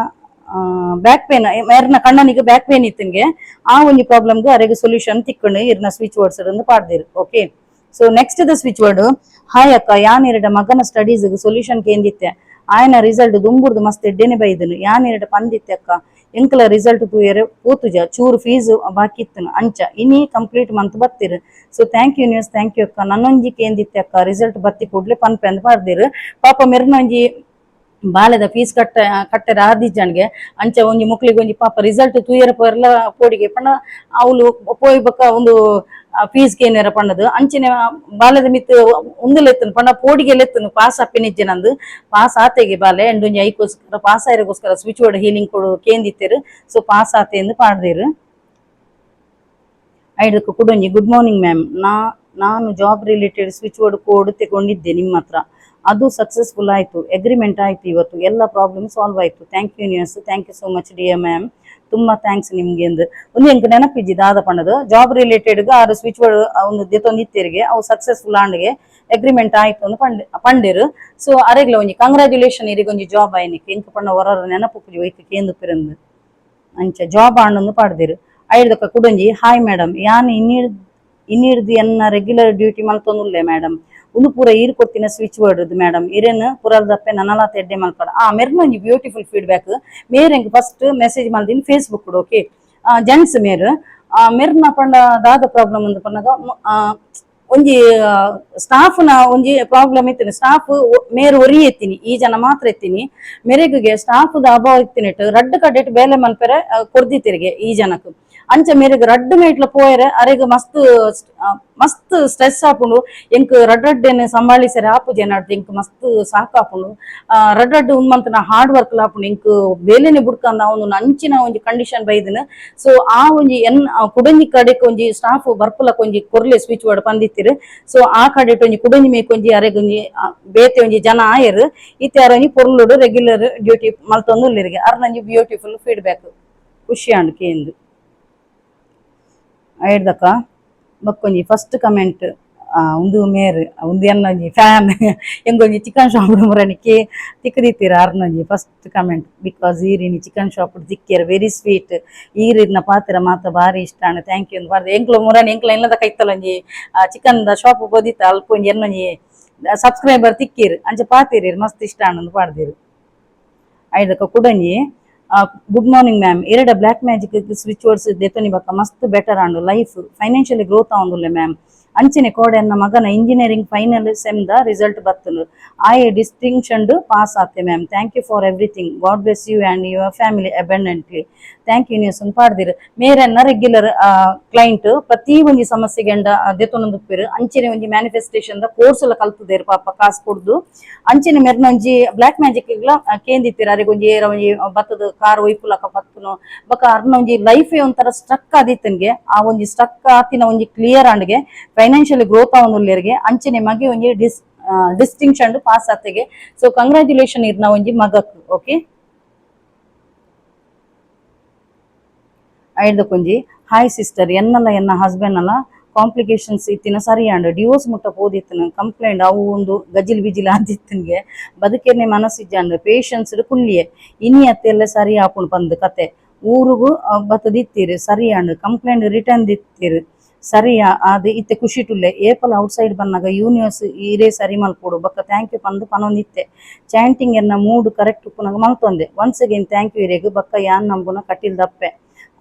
ಬ್ಯಾಕ್ ಪೇನ್ ಎರ್ನ ಕಣ್ಣನಿಗೆ ಬ್ಯಾಕ್ ಪೇನ್ ಇತ್ತನ್ಗೆ ಆ ಒಂಜಿ ಪ್ರಾಬ್ಲಮ್ಗೆ ಅರೆಗೆ ಸೊಲ್ಯೂಷನ್ ತಿಕ್ಕೊಂಡು ಇರ್ನ ಸ್ವಿಚ್ ಬೋರ್ಡ್ಸ್ ಅಂದ್ ಪಾಡ್ದಿರು ಓಕೆ ಸೊ ನೆಕ್ಸ್ಟ್ ದ ಸ್ವಿಚ್ ಬೋರ್ಡ್ ಹಾಯ್ ಅಕ್ಕ ಯಾನೆರಡ ಮಗನ ಸ್ಟಡೀಸ್ ಸೊಲ್ಯೂಷನ್ ಕೇಂದಿತ್ತೆ ಆಯ್ನ ರಿಸಲ್ಟ್ ದುಂಬುರ್ದು ಮಸ್ತ್ ಎಡ್ಡೆನೆ ಬೈದನು ಯಾನೆರಡ ಪಂದಿತ್ತೆ ಅಕ್ಕ ಎಂಕಲ ರಿಸಲ್ಟ್ ತೂಯರೆ ಪೋತುಜ ಚೂರು ಫೀಸ್ ಬಾಕಿ ಇತ್ತನು ಅಂಚ ಇನಿ ಕಂಪ್ಲೀಟ್ ಮಂತ್ ಬತ್ತಿರು so thank you news thank you ಅಕ್ಕ ನನ್ನೊಂಜಿ ಕೇಂದಿತ್ತೆ ಅಕ್ಕ ರಿಸಲ್ಟ್ ಬತ್ತಿ ಕೂಡ್ಲೆ ಪನ್ಪೆ ಅಂದ್ ಪಾಡ್ದಿರು ಪಾಪ ಮೆರ್ನೊಂಜಿ ಬಾಲೆದ ಫೀಸ್ ಕಟ್ಟೆರ ಆದಿಜ್ಜನ್ಗೆ ಅಂಚ ಒಂಜಿ ಮುಕ್ಲಿಗೆ ಒಂಜಿ ಪಾಪ ರಿಸಲ್ಟ್ ತೂಯರ ಪೋರ್ಲ ಪೋಡಿಗೆ ಪಂಡ ಅವಳು ಪೋಯ್ ಬಕ್ಕ ಒಂದು ಫೀಸ್ ಕೇನೇರ ಪಂಡದು ಅಂಚಿನ ಬಾಲೆದ ಮಿತ್ ಉಂದುಲೆತ್ತನು ಪಂಡ ಪೋಡಿಗೆಲೆತ್ತನು ಪಾಸ್ ಅಪ್ಪಿನಿಜ್ಜೆನಂದು ಪಾಸ್ ಆತೆಗೆ ಬಾಲೆ ಎಂಡೊಂಜಿ ಐಕೋಸ್ಕರ ಪಾಸ್ ಆಯ್ರಗೋಸ್ಕರ ಸ್ವಿಚ್ ಬೋರ್ಡ್ ಹೀಲಿಂಗ್ ಕೊಡು ಕೇಂದಿತ್ತೇರು ಸೊ ಪಾಸ್ ಆತೆ ಎಂದು ಪಾಡ್ದೇರು ಐದಕ್ಕೆ ಕುಡೊಂಜಿ ಗುಡ್ ಮಾರ್ನಿಂಗ್ ಮ್ಯಾಮ್ ನಾನು job related switch board code ತೆಗೊಂಡಿದ್ದೆ ನಿಮ್ಮ ಹತ್ರ ಅದು ಸಕ್ಸಸ್ಫುಲ್ ಆಯ್ತು ಅಗ್ರಿಮೆಂಟ್ ಆಯ್ತು ಇವತ್ತು ಎಲ್ಲ ಪ್ರಾಬ್ಲಮ್ ಸಾಲ್ವ್ ಆಯ್ತು thank you news thank you so much dear ma'am ತುಂಬಾ ಥ್ಯಾಂಕ್ಸ್ ನಿಮ್ಗೆ ಎಂದು ಒಂದು ಎಂಕ್ ನೆನಪಿಜ್ಜಿ ದಾದ ಪಂಡದು ಜಾಬ್ ರಿಲೇಟೆಡ್ ಆರು ಸ್ವಿಚ್ ಬೋರ್ಡ್ ಒಂದು ದೆತೊಂದಿತ್ತೇರಿಗೆ ಅವು ಸಕ್ಸಸ್ಫುಲ್ ಆಂಡ್ಗೆ ಅಗ್ರಿಮೆಂಟ್ ಆಯ್ತು ಅಂದ್ ಪಂಡಿರು ಸೊ ಅರೆಗ್ಲ ಒಂಜಿ ಕಂಗ್ರಾಚುಲೇಷನ್ ಇರಿಗೆ ಒಂಜಿ ಜಾಬ್ ಆಯ್ನಿಕ್ ಎಂಕ್ ಪಂಡ ಹೊರ ನೆನಪುಪ್ಪುಜಿ ಒಯ್ತು ಕೇಂದು ಪಿರಂದು ಅಂಚ ಜಾಬ್ ಆಂಡೊಂದು ಪಾಡ್ದಿರು ಐದಕ್ಕ ಕುಡೊಂಜಿ ಹಾಯ್ ಮೇಡಮ್ ಯಾನ್ ಇನ್ನಿಡ್ದು ಎನ್ನ ರೆಗ್ಯುಲರ್ ಡ್ಯೂಟಿ ಮಲ್ತೊಂದುಲ್ಲೆ ಮೇಡಮ್ ಒಂದು ಪೂರ ಈರು ಕೊತ್ತಿನ ಸ್ವಿಚ್ ವರ್ಡ್ ಮೇಡಮ್ ಇರೇನು ಪುರಲ್ದಪ್ಪೆ ನನಲ ತೆಡ್ಡೆ ಮಲ್ಪಡ ಮೆರ್ನ ಒಂಜಿ ಬ್ಯೂಟಿಫುಲ್ ಫೀಡ್ಬ್ಯಾಕ್ ಮೇರೆಂಗ್ ಫಸ್ಟ್ ಮೆಸೇಜ್ ಮಲ್ದಿನ ಫೇಸ್ಬುಕ್ ಓಕೆ ಜೆಂಟ್ಸ್ ಮೆರ್ನ ಪಂಡ ದಾದ ಪ್ರಾಬ್ಲಮ್ ಒಂದು ಪನ್ನಗ ಒಂಜಿ ಸ್ಟಾಫ್ ನ ಒಂಜಿ ಪ್ರಾಬ್ಲಮ್ ಇತ್ತಿನಿ ಸ್ಟಾಫ್ ಮೇರ್ ಒರಿ ಎತ್ತೀನಿ ಈ ಜನ ಮಾತ್ರ ಎತ್ತೀನಿ ಮೆರೆಗ್ಗೆ ಸ್ಟಾಫ್ ದ ಅಭಾವ ಇತ್ತಿನಿಟ್ಟು ರಡ್ಡ್ ಕಡೆಟ್ ಬೇಲೆ ಮಲ್ಪೆರೆ ಕೊರ್ದಿತ್ತಿರಿಗೆ ಈ ಜನಕ್ ಅಂಚ ಮೇರೆಗ್ ರಡ್ಡ್ ಮೇಟ್ಲ ಪೋಯರೆ ಅರೆಗ್ ಮಸ್ತ್ ಸ್ಟ್ರೆಸ್ ಆಪುಂಡು ಎಂಕ್ ರಡ್ಡಡ್ಡೆನ್ ಸಂಭಾಳಿಸರೆ ಆಪು ಜನಾಡ್ದು ಎಂಕ್ ಮಸ್ತ್ ಸಾಕಾಪುಂಡು ರಡ್ಡಡ್ಡು ಉನ್ಮಂತನ ಹಾರ್ಡ್ ವರ್ಕ್ ಲಾಪುಂಡು ಎಂಕ್ ಬೇಲೆನೆ ಬುಡ್ಕಂದ ಅವನು ಅಂಚಿನ ಒಂಜಿ ಕಂಡೀಷನ್ ಬೈದಿನ ಸೊ ಆ ಒಂಜಿ ಕುಡಂಜಿ ಕಡೆಕ್ ಒಂಜಿ ಸ್ಟಾಫ್ ಬರ್ಪುಲಕ್ ಒಂಜಿ ಕೊರ್ಲೆ ಸ್ವಿಚ್ ಬೋರ್ಡ್ ಪಂದಿತ್ತಿರು ಸೊ ಆ ಕಡೆಟ್ ಒಂಜಿ ಕುಡಂಜಿ ಮೇಕ್ ಒಂಜಿ ಅರೆಗ್ ಒಂಜಿ ಬೇತೆ ಒಂಜಿ ಜನ ಆಯರ್ ಇತ್ತೆ ಅರೊಂಜಿ ಪೊರ್ಲುಡು ರೆಗ್ಯುಲರ್ ಡ್ಯೂಟಿ ಮಲ್ತೊಂದುಲ್ಲೆರಿಗೆ ಅರ್ನಂಜಿ ಬ್ಯೂಟಿಫುಲ್ ಫೀಡ್ಬ್ಯಾಕ್ ಖುಷಿ ಆಂಡ್ ಕೇಂದು ಐಡ್ದಕ್ಕ ಬಕ್ಕೊಂಜಿ ಫಸ್ಟ್ ಕಮೆಂಟ್ ಉಂದು ಮೇರ್ ಉಂದು ಎನ್ನೊಂಜಿ ಫ್ಯಾನ್ ಎಂಗೊಂಜಿ ಚಿಕನ್ ಶಾಪ್ ಮುರಣಿಕೆ ತಿಕ್ಕದಿತ್ತೀರ ಅರ್ನೊಂಜಿ ಫಸ್ಟ್ ಕಮೆಂಟ್ ಬಿಕಾಸ್ ಈರಿನಿ ಚಿಕನ್ ಶಾಪ್ ತಿಕ್ಕಿರ ವೆರಿ ಸ್ವೀಟ್ ಈರಿನ ಪಾತ್ರ ಮಾತ ಬಾರಿ ಇಷ್ಟ ಅಣ್ಣ ಥ್ಯಾಂಕ್ ಯು ಬಾರ್ದು ಎಂಕ್ಲು ಮುರಣಿ ಎಂಕ್ಲ ಎಲ್ಲದ ಕೈತಲೊಂಜಿ ಚಿಕನ್ ದ ಶಾಪ್ ಬೋದಿತ್ತ ಅಲ್ಪೊಂಜಿ ಎನ್ನೊಂಜಿ ಸಬ್ಸ್ಕ್ರೈಬರ್ ತಿಕ್ಕಿರ್ ಅಂಚೆ ಪಾತಿರಿ ಮಸ್ತ್ ಇಷ್ಟ ಅಣ್ಣ ಪಾಡ್ದಿರು ಐದಕ್ಕ ಕುಡಂಜಿ ಗುಡ್ ಮಾರ್ನಿಂಗ್ ಮ್ಯಾಮ್ ಎರಡ ಬ್ಲಾಕ್ ಮ್ಯಾಜಿಕ್ ಸ್ವಿಚ್ ವರ್ಡ್ಸ್ ದೆತೊನಿ ಬಕ್ಕ ಮಸ್ತ್ better and life financially growth ಆವೊಂದುಲ್ಲೆ ಮ್ಯಾಮ್ ಅಂಚನೆ ಕೋಡೆ ಎನ್ನ ಮಗನ ಇಂಜಿನಿಯರಿಂಗ್ ಫೈನಲ್ ಸೆಮ್ ದ ರಿಸಲ್ಟ್ ಬರ್ತನು ಆಯೆ ಡಿಸ್ಟಿಂಕ್ಷನ್ ಪಾಸ್ ಆತೆ ma'am thank you for everything God bless you and your family abundantly thank you news ಪಾಡ್ದಿರು ಮೇರೆನ್ನ ರೆಗ್ಯುಲರ್ ಕ್ಲೈಂಟ್ ಪ್ರತಿ ಒಂಜಿ ಸಮಸ್ಯೆಗೆ ಅಂಡ ದೆತೊನೊಂದುಪ್ಪೆರು ಅಂಚನೆ ಒಂಜಿ ಮ್ಯಾನಿಫೆಸ್ಟೇಷನ್ ದ ಕೋರ್ಸ್ ಎಲ್ಲ ಕಲ್ತುದೇರು ಪಾಪ ಕಾಸು ಕೊಡ್ದು ಅಂಚನೆ ಮೆರ್ನ ಒಂಜಿ ಬ್ಲಾಕ್ ಮ್ಯಾಜಿಕ್ ಕೇಂದಿತ್ತೀರ ಅರೆಗ್ ಒಂಜಿ ಏರ ಒಂಜಿ ಬತ್ತದ ಕಾರ್ ಒಯ್ಪುಲಕ ಬತ್ತುನು ಬಕ ಅರ್ನ ಒಂಜಿ ಲೈಫ್ ಒಂಥರ ಸ್ಟ್ರಕ್ ಆದಿತ್ತನ್ಗೆ ಆ ಒಂಜಿ ಸ್ಟ್ರಕ್ ಆತಿನ ಒಂಜಿ ಕ್ಲಿಯರ್ ಆಂಡ್ಗೆ ಫೈನಾನ್ಷಿಯಲಿ ಗ್ರೋತ್ ಆವೊಂದುಲ್ಲೆರ್ಗೆ ಅಂಚನೆ ಮಗೆ ಒಂಜಿ ಡಿಸ್ಟಿಂಕ್ಷನ್ ಪಾಸ್ ಆತೆಗೆ ಸೊ ಕಂಗ್ರಾಚುಲೇಷನ್ ಇರ್ನ ಒಂಜಿ ಮಗಕ್ ಓಕೆ ಐಡ್ದಕೊಂಜಿ ಹಾಯ್ ಸಿಸ್ಟರ್ ಎನ್ನಲ್ಲ ಎನ್ನ ಹಸ್ಬೆಂಡ್ ಅಲ್ಲ ಕಾಂಪ್ಲಿಕೇಶನ್ಸ್ ಇತ್ತಿನ ಸರಿಯಾಂಡು ಡಿವೋರ್ಸ್ ಮುಟ್ಟ ಪೋದಿತ್ತನ ಕಂಪ್ಲೇಂಟ್ ಅವು ಒಂದು ಗಜಿಲ್ ಬಿಜಿಲ್ ಆದಿತ್ತನ್ಗೆ ಬದುಕೇನೆ ಮನಸ್ಸಿಜ್ಜಂಡು ಪೇಷನ್ಸ್ ಕುಲ್ಲಿಯೆ ಇನಿ ಅತ್ತೆಲ್ಲ ಸರಿ ಆಪುಂಡು ಬಂದು ಕತೆ ಊರಿಗೂ ಬತ್ತದಿತ್ತೀರಿ ಸರಿಯಾಂಡು ಕಂಪ್ಲೇಂಟ್ ರಿಟರ್ನ್ ದಿತ್ತೀರಿ ಸರಿ ಅದು ಇತ್ತೆ ಖುಷಿ ಟುಲ್ಲೆ ಏಪಲ್ ಔಟ್ಸೈಡ್ ಬಂದಾಗ ಯೂನಿವರ್ಸ್ ಈರೇ ಸರಿ ಮಲ್ಪೋಡು ಬಕ್ಕ ಥ್ಯಾಂಕ್ ಯು ಪಂದು ಪನೊಂದಿತ್ತೆ ಚಾಂಟಿಂಗ್ ಎನ್ನ ಮೂಡ್ ಕರೆಕ್ಟ್ ಉಪ್ಪುನಾಗ ಮಲ್ತೊಂದೆ ಒನ್ಸ್ ಅಗೇನ್ ಥ್ಯಾಂಕ್ ಯು ಇರೇಗು ಬಕ್ಕ ಯಾನ್ ನಂಬುನ ಕಟ್ಟಿಲ್ದಪ್ಪೆ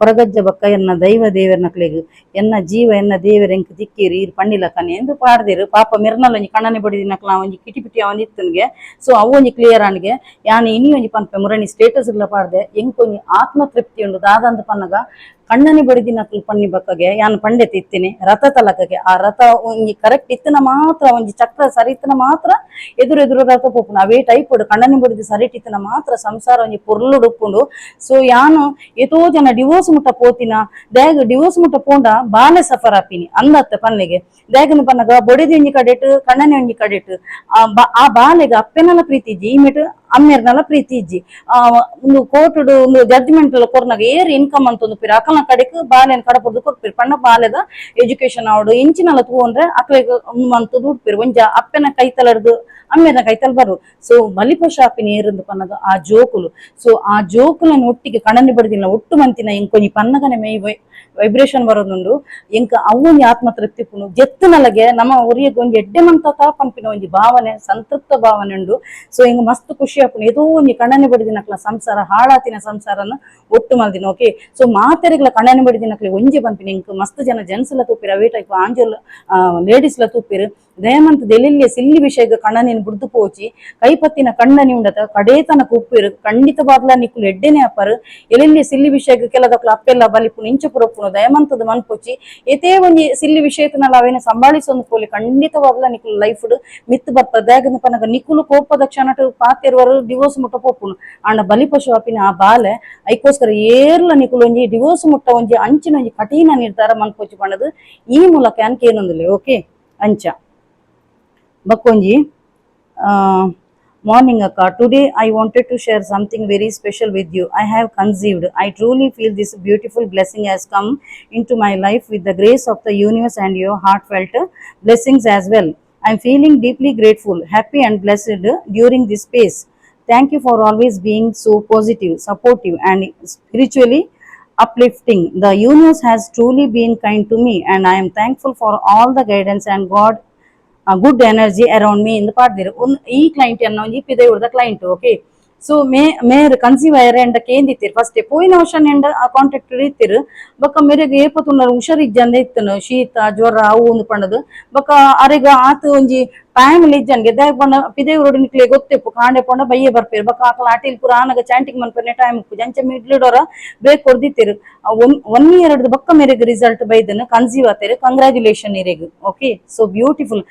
ಕೊರಗಜ್ಜ ಬಕ್ಕ ಎನ್ನ ದೈವ ದೇವರ್ನಕ್ಲೆಗ್ ಎನ್ನ ಜೀವ ಎನ್ನ ದೇವರ ಎಂಕ್ ತಿಕ್ಕಿರಿ ಇರ್ ಪಂಡಿಲಕ್ಕನೆ ಎಂದು ಪಾಡ್ದಿರು ಪಾಪ ಮಿರ್ನಲ್ ಒಂಜಿ ಕಣ್ಣನೆ ಬಡಿದಿನಕ್ಲ ಒಂಜಿ ಕಿಟಿಪಿಟಿ ಅವಂದಿತ್ತನ್ಗೆ ಸೊ ಅವು ಒಂಜಿ ಕ್ಲಿಯರ್ ಆನ್ಗೆ ಯಾನ್ ಇನಿ ಒಂಜಿ ಪನ್ಪೆ ಮುರಣಿ ಸ್ಟೇಟಸ್ ಗಳ ಪಾಡ್ದೆ ಎಂಕ್ ಒಂಜಿ ಆತ್ಮ ತೃಪ್ತಿ ಉಂಡು ದಾದಂತ ಪನ್ನಗ ಕಣ್ಣನಿ ಬಡಿದಿನಕ್ಲು ಪನ್ನಿ ಬಕ್ಕಗೆ ಯಾನ್ ಪಂಡೆ ತಿತ್ತಿನಿ ರಥ ತಲಕಗೆ ಆ ರಥ ಒಂಜಿ ಕರೆಕ್ಟ್ ಇತ್ತನ ಮಾತ್ರ ಒಂಜಿ ಚಕ್ರ ಸರಿತನ ಮಾತ್ರ ಎದುರು ರಥ ಪೋಪುಂಡು ಅವೇ ಟೈಪ್ ಕಣ್ಣನಿ ಬಡಿದು ಸರಿಟಿತ್ತನ ಮಾತ್ರ ಸಂಸಾರ ಒಂಜಿ ಪೊರ್ಲು ಡುಪ್ಪುಂಡು ಸೊ ಯಾನು ಎತೋ ಜನ ಡಿವೋರ್ಸ್ ಮುಟ್ಟ ಪೋತಿನ ದೇಗ ಡಿವೋರ್ಸ್ ಮುಟ್ಟ ಪೋಂಡ ಬಾಲೆ ಸಫರ್ ಆಪಿನಿ ಅಂದತ್ತೆ ಪನ್ನೆಗೆ ದೇಗನ ಪನ್ನಗ ಬೊಡಿದಿ ಒಂಜಿ ಕಡೆಟ್ ಕಣ್ಣನಿ ಒಂಜಿ ಕಡೆಟ್ ಆ ಬಾಲೆಗ ಅಪ್ಪೆನಲ ಪ್ರೀತಿ ಇಜ್ಜಿ ಇಮಿಟ್ ಅಮ್ಮೆರ್ನಲ ಪ್ರೀತಿ ಇಜ್ಜಿ ಒಂದು ಕೋರ್ಟುಡು ಒಂದು ಜಡ್ಜ್ಮೆಂಟ್ ಕೊರ್ನಾಗ ಏರ್ ಇನ್ಕಮ್ ಅಂತ ಒಂದು ಪಿರ ಅಕಲ್ನ ಕಡೆಕ್ ಬಾಲೆನ್ ಕಡಪುರ್ದು ಕೊಡ್ಪಿರ್ ಪಂಡ ಬಾಲೆದ ಎಜುಕೇಶನ್ ಆವಡು ಇಂಚಿನಲ ತೂಂದ್ರೆ ಅಕ್ಲೆಗ್ ಮಂತ್ ದುಡ್ಪಿರ್ ಒಂಜ ಅಪ್ಪೆನ ಕೈತಲಡ್ದು ಅಮ್ಮೆನ ಕೈತಲ್ ಬರು ಸೊ ಬಲಿಪ ಶಾಪಿನ ಏರಂದು ಪನ್ನಗ ಆ ಜೋಕುಲು ಸೊ ಆ ಜೋಕುಲನ್ ಒಟ್ಟಿಗೆ ಕಣ್ಣನಿ ಬಡಿದಿಲ್ಲ ಒಟ್ಟು ಮಂತಿನ ಎಂಕೊಂಜಿ ಪನ್ನಗನೆ ಮೈ ವೈಬ್ರೇಷನ್ ಬರೋದುಂಡು ಎಂಕ ಅವೊಂಜಿ ಆತ್ಮ ತೃಪ್ತಿ ಪುನು ಜೆತ್ತನಲಗೆ ನಮ್ಮ ಒರಿಯಗ್ ಒಂಜಿ ಎಡ್ಡೆ ಮಂತ ಪಂಪಿನ ಒಂಜಿ ಭಾವನೆ ಸಂತೃಪ್ತ ಭಾವನೆ ಉಂಡು ಸೊ ಹಿಂಗ ಮಸ್ತ್ ಖುಷಿ ಆಪುನು ಏದೋ ಒಂಜಿ ಕಣ್ಣನೆ ಬಡಿದಿನಕ್ಲ ಸಂಸಾರ ಹಾಳಾತಿನ ಸಂಸಾರನ ಒಟ್ಟು ಮಲ್ದಿನ ಓಕೆ ಸೊ ಮಾತೆರೆಗ್ಲ ಕಣ್ಣನೆ ಬಡಿದಿನಕ್ಲೆ ಒಂಜಿ ಪಂಪಿನ ಎಂಕ್ ಮಸ್ತ್ ಜನ ಜೆಂಟ್ಸ್ ಲ ತೂಪಿರ ಅವೇ ಟೈಪ್ ಆಂಜಲ್ ಲೇಡೀಸ್ ಲ ತೂಪಿರ್ ದಯಮಂತ್ ದೆಲಿಲ್ಯ ಸಿಲ್ಲಿ ವಿಷಯಗ ಕಣ್ಣನಿನ ಬುಡ್ದು ಪೋಚಿ ಕೈಪತ್ತಿನ ಕಣ್ಣನಿ ಉಂಡತ ಕಡೇತನ ಕುಪ್ಪಿರು ಖಂಡಿತವಾಗ್ಲ ನಿಕ್ಕುಲು ಎಡ್ಡೆನೆ ಅಪ್ಪರು ಎಲೆಲ್ಯ ಸಿಲ್ಲಿ ವಿಷಯಗ ಕೆಲದಕ್ಲ ಅಪ್ಪೆಲ್ಲ ಬಲಿಪುನು ಇಂಚಪುರಪ್ಪುನು ದಯಮಂತದ ಮನ್ಪೊಚ್ಚಿ ಏತೇ ಒಂಜಿ ಸಿಲ್ಲಿ ವಿಷಯತನಲ್ಲ ಅವೇನೆ ಸಂಭಾಳಿಸೊಂದು ಪೋಲಿ ಖಂಡಿತವಾಗ್ಲ ನಿಕ್ಕುಲು ಲೈಫ್ ಮಿತ್ ಬರ್ತ ದ್ಯಾಗನ ಪನಗ ನಿಕ್ಕುಲು ಕೋಪದ ಕ್ಷಣಟ್ ಪಾತೆರ್ವರು ಡಿವೋರ್ಸ್ ಮುಟ್ಟ ಪೋಪುನು ಆಂಡ ಬಲಿಪಶು ಅಪಿನ ಆ ಬಾಲೆ ಐಕೋಸ್ಕರ ಏರ್ಲ ನಿಕ್ಕುಲು ಒಂಜಿ ಡಿವೋರ್ಸ್ ಮುಟ್ಟ ಒಂಜಿ ಅಂಚಿನ ಒಂಜಿ ಕಠಿಣ ನಿರ್ಧಾರ ಮನ್ಪೊಚ್ಚಿ ಪಂಡದು ಈ ಮೂಲಕ ಅನ್ಕೇನೊಂದುಲ್ಲೆ ಓಕೆ ಅಂಚ ಬಕ್ಕೊಂಜಿ morning akka today I wanted to share something very special with you. I have conceived. I truly feel this beautiful blessing has come into my life with the grace of the universe and your heartfelt blessings as well. I am feeling deeply grateful, happy and blessed during this phase. Thank you for always being so positive, supportive and spiritually uplifting. The universe has truly been kind to me and I am thankful for all the guidance and God good energy around me ಇಂದು ಪಾಡ್ದಿರು ಈ client ಅನ್ನ ಒಂಜಿ ಪಿದೆ ಉಡ್ದ client okay so ಮೇರ್ conceive ಆಯರ್ ಎಂಡಕ್ಕೆ ಏಂದಿತ್ತೀರಿ ಫಸ್ಟ್ ಪೋಯಿನ ವರ್ಷ ಎಂಡ ಕಾಂಟ್ಯಾಕ್ಟ್ ಇತ್ತಿರು ಬೊಕ್ಕ ಮೇರೆಗ್ ಏಪತ್ತುಂಡರು ಹುಷಾರಿಜ್ಜಂದ ಇತ್ತನು ಶೀತ ಜ್ವರ ಅವು ಒಂದು ಪಂಡದು ಬೊಕ್ಕ ಅರೆಗ ಆತ ಒಂಜಿ ಟೈಮ್ ಇಜ್ಜನ್ಗೆ ದಾಯ್ ಪಂಡ ಪಿದೆ ಉರುಡು ನಿಕ್ಲೆ ಗೊತ್ತೆಪ್ಪು ಕಾಂಡೆ ಪಂಡ ಬಯ್ಯೆ ಬರ್ಪೇರು ಬೊಕ್ಕ ಆಕಲ ಆಟಿಲ್ ಪುರ ಆನಗ ಚಾಂಟಿಂಗ್ ಮನ್ಪರ್ನೆ ಟೈಮ್ ಉಪ್ಪು ಜಂಚ ಮಿಡ್ಲಿಡೋರ ಬ್ರೇಕ್ ಕೊಡ್ದಿತ್ತಿರು 1 year ಬೊಕ್ಕ ಮೇರೆಗ್ ರಿಸಲ್ಟ್ ಬೈದನು ಕನ್ಸೀವ್ ಆತೇರು ಕಂಗ್ರಾಚುಲೇಷನ್ ಇರೆಗ್ ಓಕೆ ಸೊ ಬ್ಯೂಟಿಫುಲ್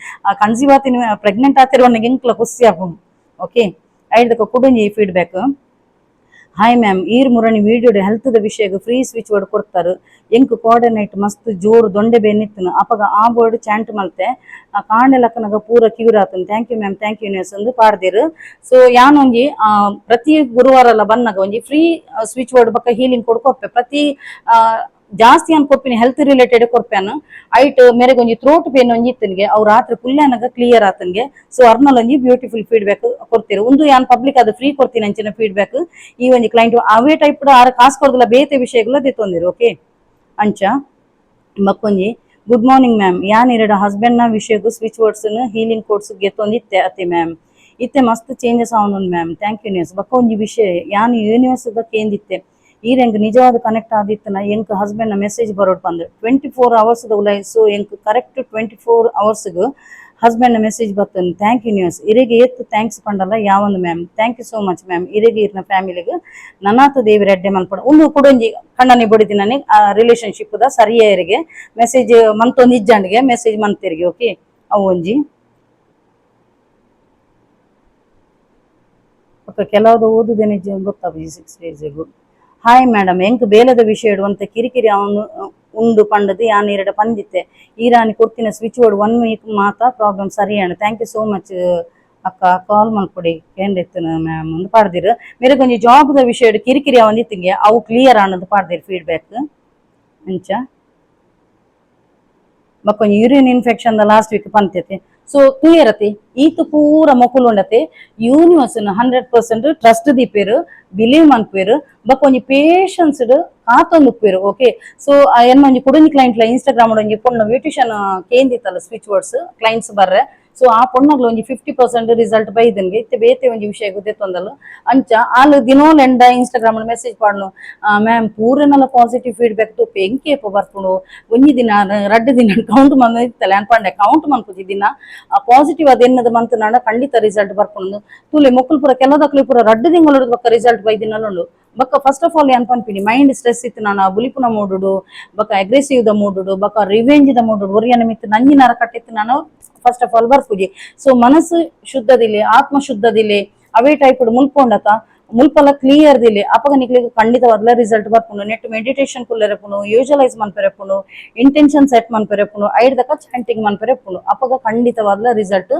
ಕನ್ಸೀವ್ ಆತಿನ ಪ್ರೆಗ್ನೆಂಟ್ ಆತಿರು ಅವನಿಗೆ ಎಂಕ್ಲ ಖುಷಿ ಆಪುಂಡು ಓಕೆ ಐದಕ್ಕೆ ಕೊಡುಂಜಿ ಫೀಡ್ಬ್ಯಾಕ್ ಹಾಯ್ ಮ್ಯಾಮ್ ಈರ್ ಮುರಣಿ ವಿಡಿಯೋಡ್ ಹೆಲ್ತ್ ದ ವಿಷಯಗ್ ಫ್ರೀ ಸ್ವಿಚ್ ವರ್ಡ್ ಕೊಡ್ತಾರು ಎಂಕ್ ಕೋಆರ್ಡಿನೇಟ್ ಮಸ್ತ್ ಜೋರು ದೊಂಡೆ ಬೇನಿತ್ತನು ಅಪಗ ಆ ಬೋರ್ಡ್ ಚಾಂಟ್ ಮಲ್ತೆ ಕಾಂಡೆ ಲಕ್ಕನಗ ಪೂರ ಕಿವಿರಾತನು thank you ma'am thank you news ಅಂದು ಪಾಡ್ದಿರು ಸೊ ಯಾನೊಂಜಿ ಪ್ರತಿ ಗುರುವಾರ ಬನ್ನಗ ಒಂಜಿ ಫ್ರೀ ಸ್ವಿಚ್ ವರ್ಡ್ ಬಕ್ಕ ಹೀಲಿಂಗ್ ಕೊಡ್ಕೊಪ್ಪೆ ಪ್ರತಿ ಜಾಸ್ತಿ ಅನ್ ಕೊಪ್ಪಿನ ಹೆಲ್ತ್ ರಿಲೇಟೆಡ್ ಕೊರ್ಪೆನು ಐಟ್ ಮೇರೆಗೆ ಒಂಜಿ ಥ್ರೋಟ್ ಪೇನ್ ಒಂಜಿ ಇತ್ತನ್ಗೆ ಅವ್ ರಾತ್ರಿ ಕುಲ್ಲೆನಗ ಕ್ಲಿಯರ್ ಆತನ್ಗೆ ಸೊ ಅರ್ನಲ್ ಒಂಜಿ ಬ್ಯೂಟಿಫುಲ್ ಫೀಡ್ಬ್ಯಾಕ್ ಕೊಡ್ತೀರಿ ಒಂದು ಯಾನ್ ಪಬ್ಲಿಕ್ ಅದು ಫ್ರೀ ಕೊಡ್ತೀನಿ ಅಂಚಿನ ಫೀಡ್ಬ್ಯಾಕ್ ಈ ಒಂಜಿ ಕ್ಲೈಂಟ್ ಅವೇ ಟೈಪ್ ಆರ ಕಾಸ್ ಕೊಡ್ದಲ್ಲ ಬೇತೆ ವಿಷಯಗಳ ದೆತ್ತೊಂದಿರು ಓಕೆ ಅಂಚ ಮಕ್ಕೊಂಜಿ ಗುಡ್ ಮಾರ್ನಿಂಗ್ ಮ್ಯಾಮ್ ಯಾನ್ ಎರಡು ಹಸ್ಬೆಂಡ್ ನ ವಿಷಯಗೂ ಸ್ವಿಚ್ ವರ್ಡ್ಸ್ ಹೀಲಿಂಗ್ ಕೋರ್ಸ್ ಗೆತ್ತೊಂದಿತ್ತೆ ಅತ್ತೆ ಮ್ಯಾಮ್ ಇತ್ತೆ ಮಸ್ತ್ ಚೇಂಜಸ್ ಆವೊಂದು ಮ್ಯಾಮ್ ಥ್ಯಾಂಕ್ ಯು ನ್ಯೂಸ್ ಬಕ್ಕ ಒಂಜಿ ವಿಷಯ ಯಾನ್ ಯೂನಿವರ್ಸ್ ಕೇಂದಿತ್ತೆ ಈರೆಂಗ್ ನಿಜವಾದ ಕನೆಕ್ಟ್ ಆದಿತ್ತನ ಎಂಕ್ ಹಸ್ಬೆಂಡ್ ನ ಮೆಸೇಜ್ ಬರೋಡ್ ಬಂದು 24 hours ಉಲಾಯ್ ಸೊ ಎಂಕ್ ಕರೆಕ್ಟ್ 24 hours ಹಸ್ಬೆಂಡ್ ನ ಮೆಸೇಜ್ ಬರ್ತನು ಥ್ಯಾಂಕ್ ಯು ನ್ಯೂಸ್ ಇರೆಗೆ ಎತ್ತು ಥ್ಯಾಂಕ್ಸ್ ಪಂಡಲ್ಲ ಯಾವೊಂದು ma'am thank you so much ma'am ಇರೆಗೆ ಇರ್ನ ಫ್ಯಾಮಿಲಿಗೆ ನನಾತ ದೇವಿ ರೆಡ್ಡೆ ಮಲ್ಪಡ ಒಂದು ಕೊಡೊಂಜಿ ಕಣ್ಣನೆ ಬಡಿದಿ ನನಗೆ ರಿಲೇಶನ್ಶಿಪ್ ದ ಸರಿಯರಿಗೆ ಮೆಸೇಜ್ ಮಂತೊಂದು ಇಜ್ಜಂಡಿಗೆ ಮೆಸೇಜ್ ಮಂತಿರಿಗೆ ಓಕೆ ಅವು ಒಂಜಿ ಕೆಲವುದು ಓದುದೇನೆ ಗೊತ್ತಾಗ 6 days ಹಾಯ್ ಮೇಡಮ್ ಎಂಕ್ ಬೇಲದ ವಿಷಯ ಇಡುವಂತ ಕಿರಿಕಿರಿ ಅವನು ಉಂಡು ಪಂಡದು ಯಾನ್ ಎರಡು ಪಂದಿತ್ತೆ ಈರಾನಿ ಕೊಡ್ತಿನ ಸ್ವಿಚ್ ಬೋರ್ಡ್ 1 week ಮಾತ ಪ್ರಾಬ್ಲಮ್ ಸರಿಯಾಣ ಥ್ಯಾಂಕ್ ಯು ಸೋ ಮಚ್ ಅಕ್ಕ ಕಾಲ್ ಮಲ್ಕೊಡಿ ಕೇಂದ್ರೆತ್ತನ ಮ್ಯಾಮ್ ಒಂದು ಪಾಡ್ದಿರು ಮೇರೆ ಕೊಂಚ ಜಾಬ್ ದ ವಿಷಯ ಕಿರಿಕಿರಿ ಅವಂದಿತ್ತಿಗೆ ಅವು ಕ್ಲಿಯರ್ ಅನ್ನೋದು ಪಾಡ್ದಿರು ಫೀಡ್ಬ್ಯಾಕ್ ಅಂಚ ಮಕ್ಕೊಂಜಿ ಯೂರಿನ್ ಇನ್ಫೆಕ್ಷನ್ ದ ಲಾಸ್ಟ್ ವೀಕ್ ಪಂತೈತೆ ಸೊ ಕ್ಲಿಯರ್ ಅತಿ ಈತು ಪೂರ ಮೊಕುಲು ಉಂಡತೆ ಯೂನಿವರ್ಸ್ 100% ಟ್ರಸ್ಟ್ ದೀಪೇರು ಬಿಲೀವ್ ಮನ್ಪೇರು ಬಕ್ಕೊಂಜಿ ಪೇಷನ್ಸ್ ಕಾತೊಂದುಪ್ಪೇರು ಓಕೆ ಸೊ ಎನ್ನ ಒಂಜಿ ಕುಡುಂಜಿ ಕ್ಲೈಂಟ್ ಇನ್ಸ್ಟಾಗ್ರಾಮ್ ಒಂಜಿ ಪೊಣ್ಣ ಬ್ಯೂಟಿಷಿಯನ್ ಕೇಂದಿತ್ತಲ್ಲ ಸ್ವಿಚ್ ವರ್ಡ್ಸ್ ಕ್ಲೈಂಟ್ಸ್ ಬರ್ರೆ ಸೊ ಆ ಪೊಣ್ಣಗ್ಲು ಒಂಜಿ 50% ರಿಸಲ್ಟ್ ಬೈದನ್ಗೆ ಇತ್ತೆ ಬೇತೆ ಒಂಜಿ ವಿಷಯ ಗೊತ್ತೊಂದಲ್ಲ ಅಂಚ ಆಲು ದಿನೋಲ್ ಎಂಡ ಇನ್ಸ್ಟಾಗ್ರಾಮ್ ಮೆಸೇಜ್ ಪಾಡ್ನು ಮ್ಯಾಮ್ ಪೂರನೆಲ್ಲ ಪಾಸಿಟಿವ್ ಫೀಡ್ಬ್ಯಾಕ್ ತೋಪಿ ಎಂಕೇಪ ಬರ್ಪುಂಡು ಒಂಜಿ ದಿನ 2 ದಿನ ಕೌಂಟ್ ಮನ್ ಇತ್ತಲ್ಲ ಅನ್ಪಂಡೆ ಕೌಂಟ್ ಮನ್ಪುಜಿ ದಿನ ಪಾಸಿಟಿವ್ ಅದೆನ್ನದ ಮಂತ್ ನಾಡ ಖಂಡಿತ ರಿಸಲ್ಟ್ ಬರ್ಪುಂಡು ತೂಲೆ ಮೊಕ್ಕಲು ಪೂರ ಕೆಲದಕ್ಲಿ ಪೂರ 2 ತಿಂಗಳು ಬಕ್ಕ ರಿಸಲ್ಟ್ ಬೈದಿನಲ್ಲುಂಡು ಬಕ್ಕ ಫಸ್ಟ್ ಆಫ್ ಆಲ್ ಅನ್ಪನ್ಪಿನಿ ಮೈಂಡ್ ಸ್ಟ್ರೆಸ್ ಇತ್ತು ನಾನು ಬುಲಿಪುನ ಮೂಡುಡು ಬಕ್ಕ ಅಗ್ರೆಸಿವ್ ದ ಮೂಡುಡು ಬಕ್ಕ ರಿವೆಂಜ್ ದ ಮೂಡುಡು ಒರಿಯನ ಮಿತ್ತು ನಂಜಿನರ ಕಟ್ಟಿತ್ತು ನಾನು ಫಸ್ಟ್ ಆಫ್ ಆಲ್ ಬರ್ಪುಜಿ ಸೊ ಮನಸ್ಸು ಶುದ್ಧದಿಲೆ ಆತ್ಮ ಶುದ್ಧದಿಲೆ ಅವೇ ಟೈಪ್ ಮುಲ್ಪೊಂಡತ ಮುಲ್ಪಲ ಕ್ಲಿಯರ್ ದಿಲೆ ಅಪಗ ನಿಕ್ಲಿಗೆ ಖಂಡಿತವಾದ್ಲ ರಿಸಲ್ಟ್ ಬರ್ಪುಂಡು ನೆಟ್ ಮೆಡಿಟೇಷನ್ ಕುಲ್ಲೆರಪುನು ಯೂಜಲೈಸ್ ಮನ್ಪೆರಪುನು ಇಂಟೆನ್ಷನ್ ಸೆಟ್ ಮನ್ಪೆರಪುನು ಐಡ್ದಕ ಚಾಂಟಿಂಗ್ ಮನ್ಪೆರಪುನು ಅಪಗ ಖಂಡಿತವಾದ್ಲ ರಿಸಲ್ಟ್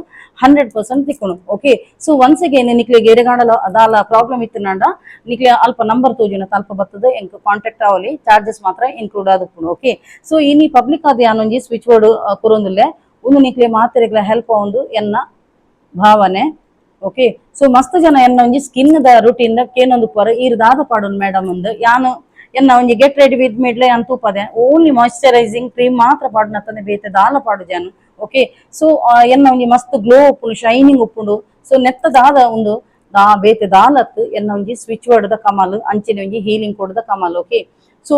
100% ತಿಕ್ಕುನು ಓಕೆ ಸೊ ಒನ್ಸ್ ಅಗೇನ್ ನಿಕ್ಲಿಗೆ ಎರೆಗಾಡಲ ಅದಾಲ ಪ್ರಾಬ್ಲಮ್ ಇತ್ತು ನಾಂಡ ನಿಕ್ಲೆ ಅಲ್ಪ ನಂಬರ್ ತೋಜುನ ತಲ್ಪ ಬರ್ತದೆ ಎಂಕ್ ಕಾಂಟ್ಯಾಕ್ಟ್ ಅವಲಿ ಚಾರ್ಜಸ್ ಮಾತ್ರ ಇನ್ಕ್ಲೂಡ್ ಆದುಪ್ಪುನು ಓಕೆ ಸೊ ಇನಿ ಪಬ್ಲಿಕ್ ಆದ ಯಾನೊಂಜಿ ಸ್ವಿಚ್ ಬೋರ್ಡ್ ಪುರೊಂದುಲ್ಲೆ ಒಂದು ನಿಕ್ಲೆ ಮಾತೆರೆಗ್ಲ ಹೆಲ್ಪ್ ಆವೊಂದು ಎನ್ನ ಭಾವನೆ ಓಕೆ ಸೊ ಮಸ್ತ್ ಜನ ಎನ್ನ ಒಂಜಿ ಸ್ಕಿನ್ ದ ರೂಟೀನ್ ಕೇನೊಂದು ಪರ ಈರ್ದಾದ ಪಾಡೋನು ಮೇಡಮ್ ಒಂದು ಯಾನು ಎನ್ನ ಒಂಜಿ ಗೆಟ್ ರೆಡಿ ವಿತ್ ಮಿಡ್ಲೆ ಅಂತ ತೂಪದೆ ಓನ್ಲಿ ಮಾಯಿಶ್ಚರೈಸಿಂಗ್ ಕ್ರೀಮ್ ಮಾತ್ರ ಪಾಡ್ನತ್ತಂದೆ ಬೇತೆ ದಾಲ ಪಾಡು ಜಾನು ಓಕೆ ಸೊ ಎನ್ನ ಒಂಜಿ ಮಸ್ತ್ ಗ್ಲೋ ಉಪ್ಪುಂಡು ಶೈನಿಂಗ್ ಉಪ್ಪುಂಡು ಸೊ ನೆತ್ತದಾದ ಒಂದು ಬೇತೆ ದಾಲತ್ ಎನ್ನ ಒಂಜಿ ಸ್ವಿಚ್ ವರ್ಡ್ ದ ಕಮಲ್ ಅಂಚಿನ ಒಂಜಿ ಹೀಲಿಂಗ್ ಕೊಡ್ದ Kamal okay so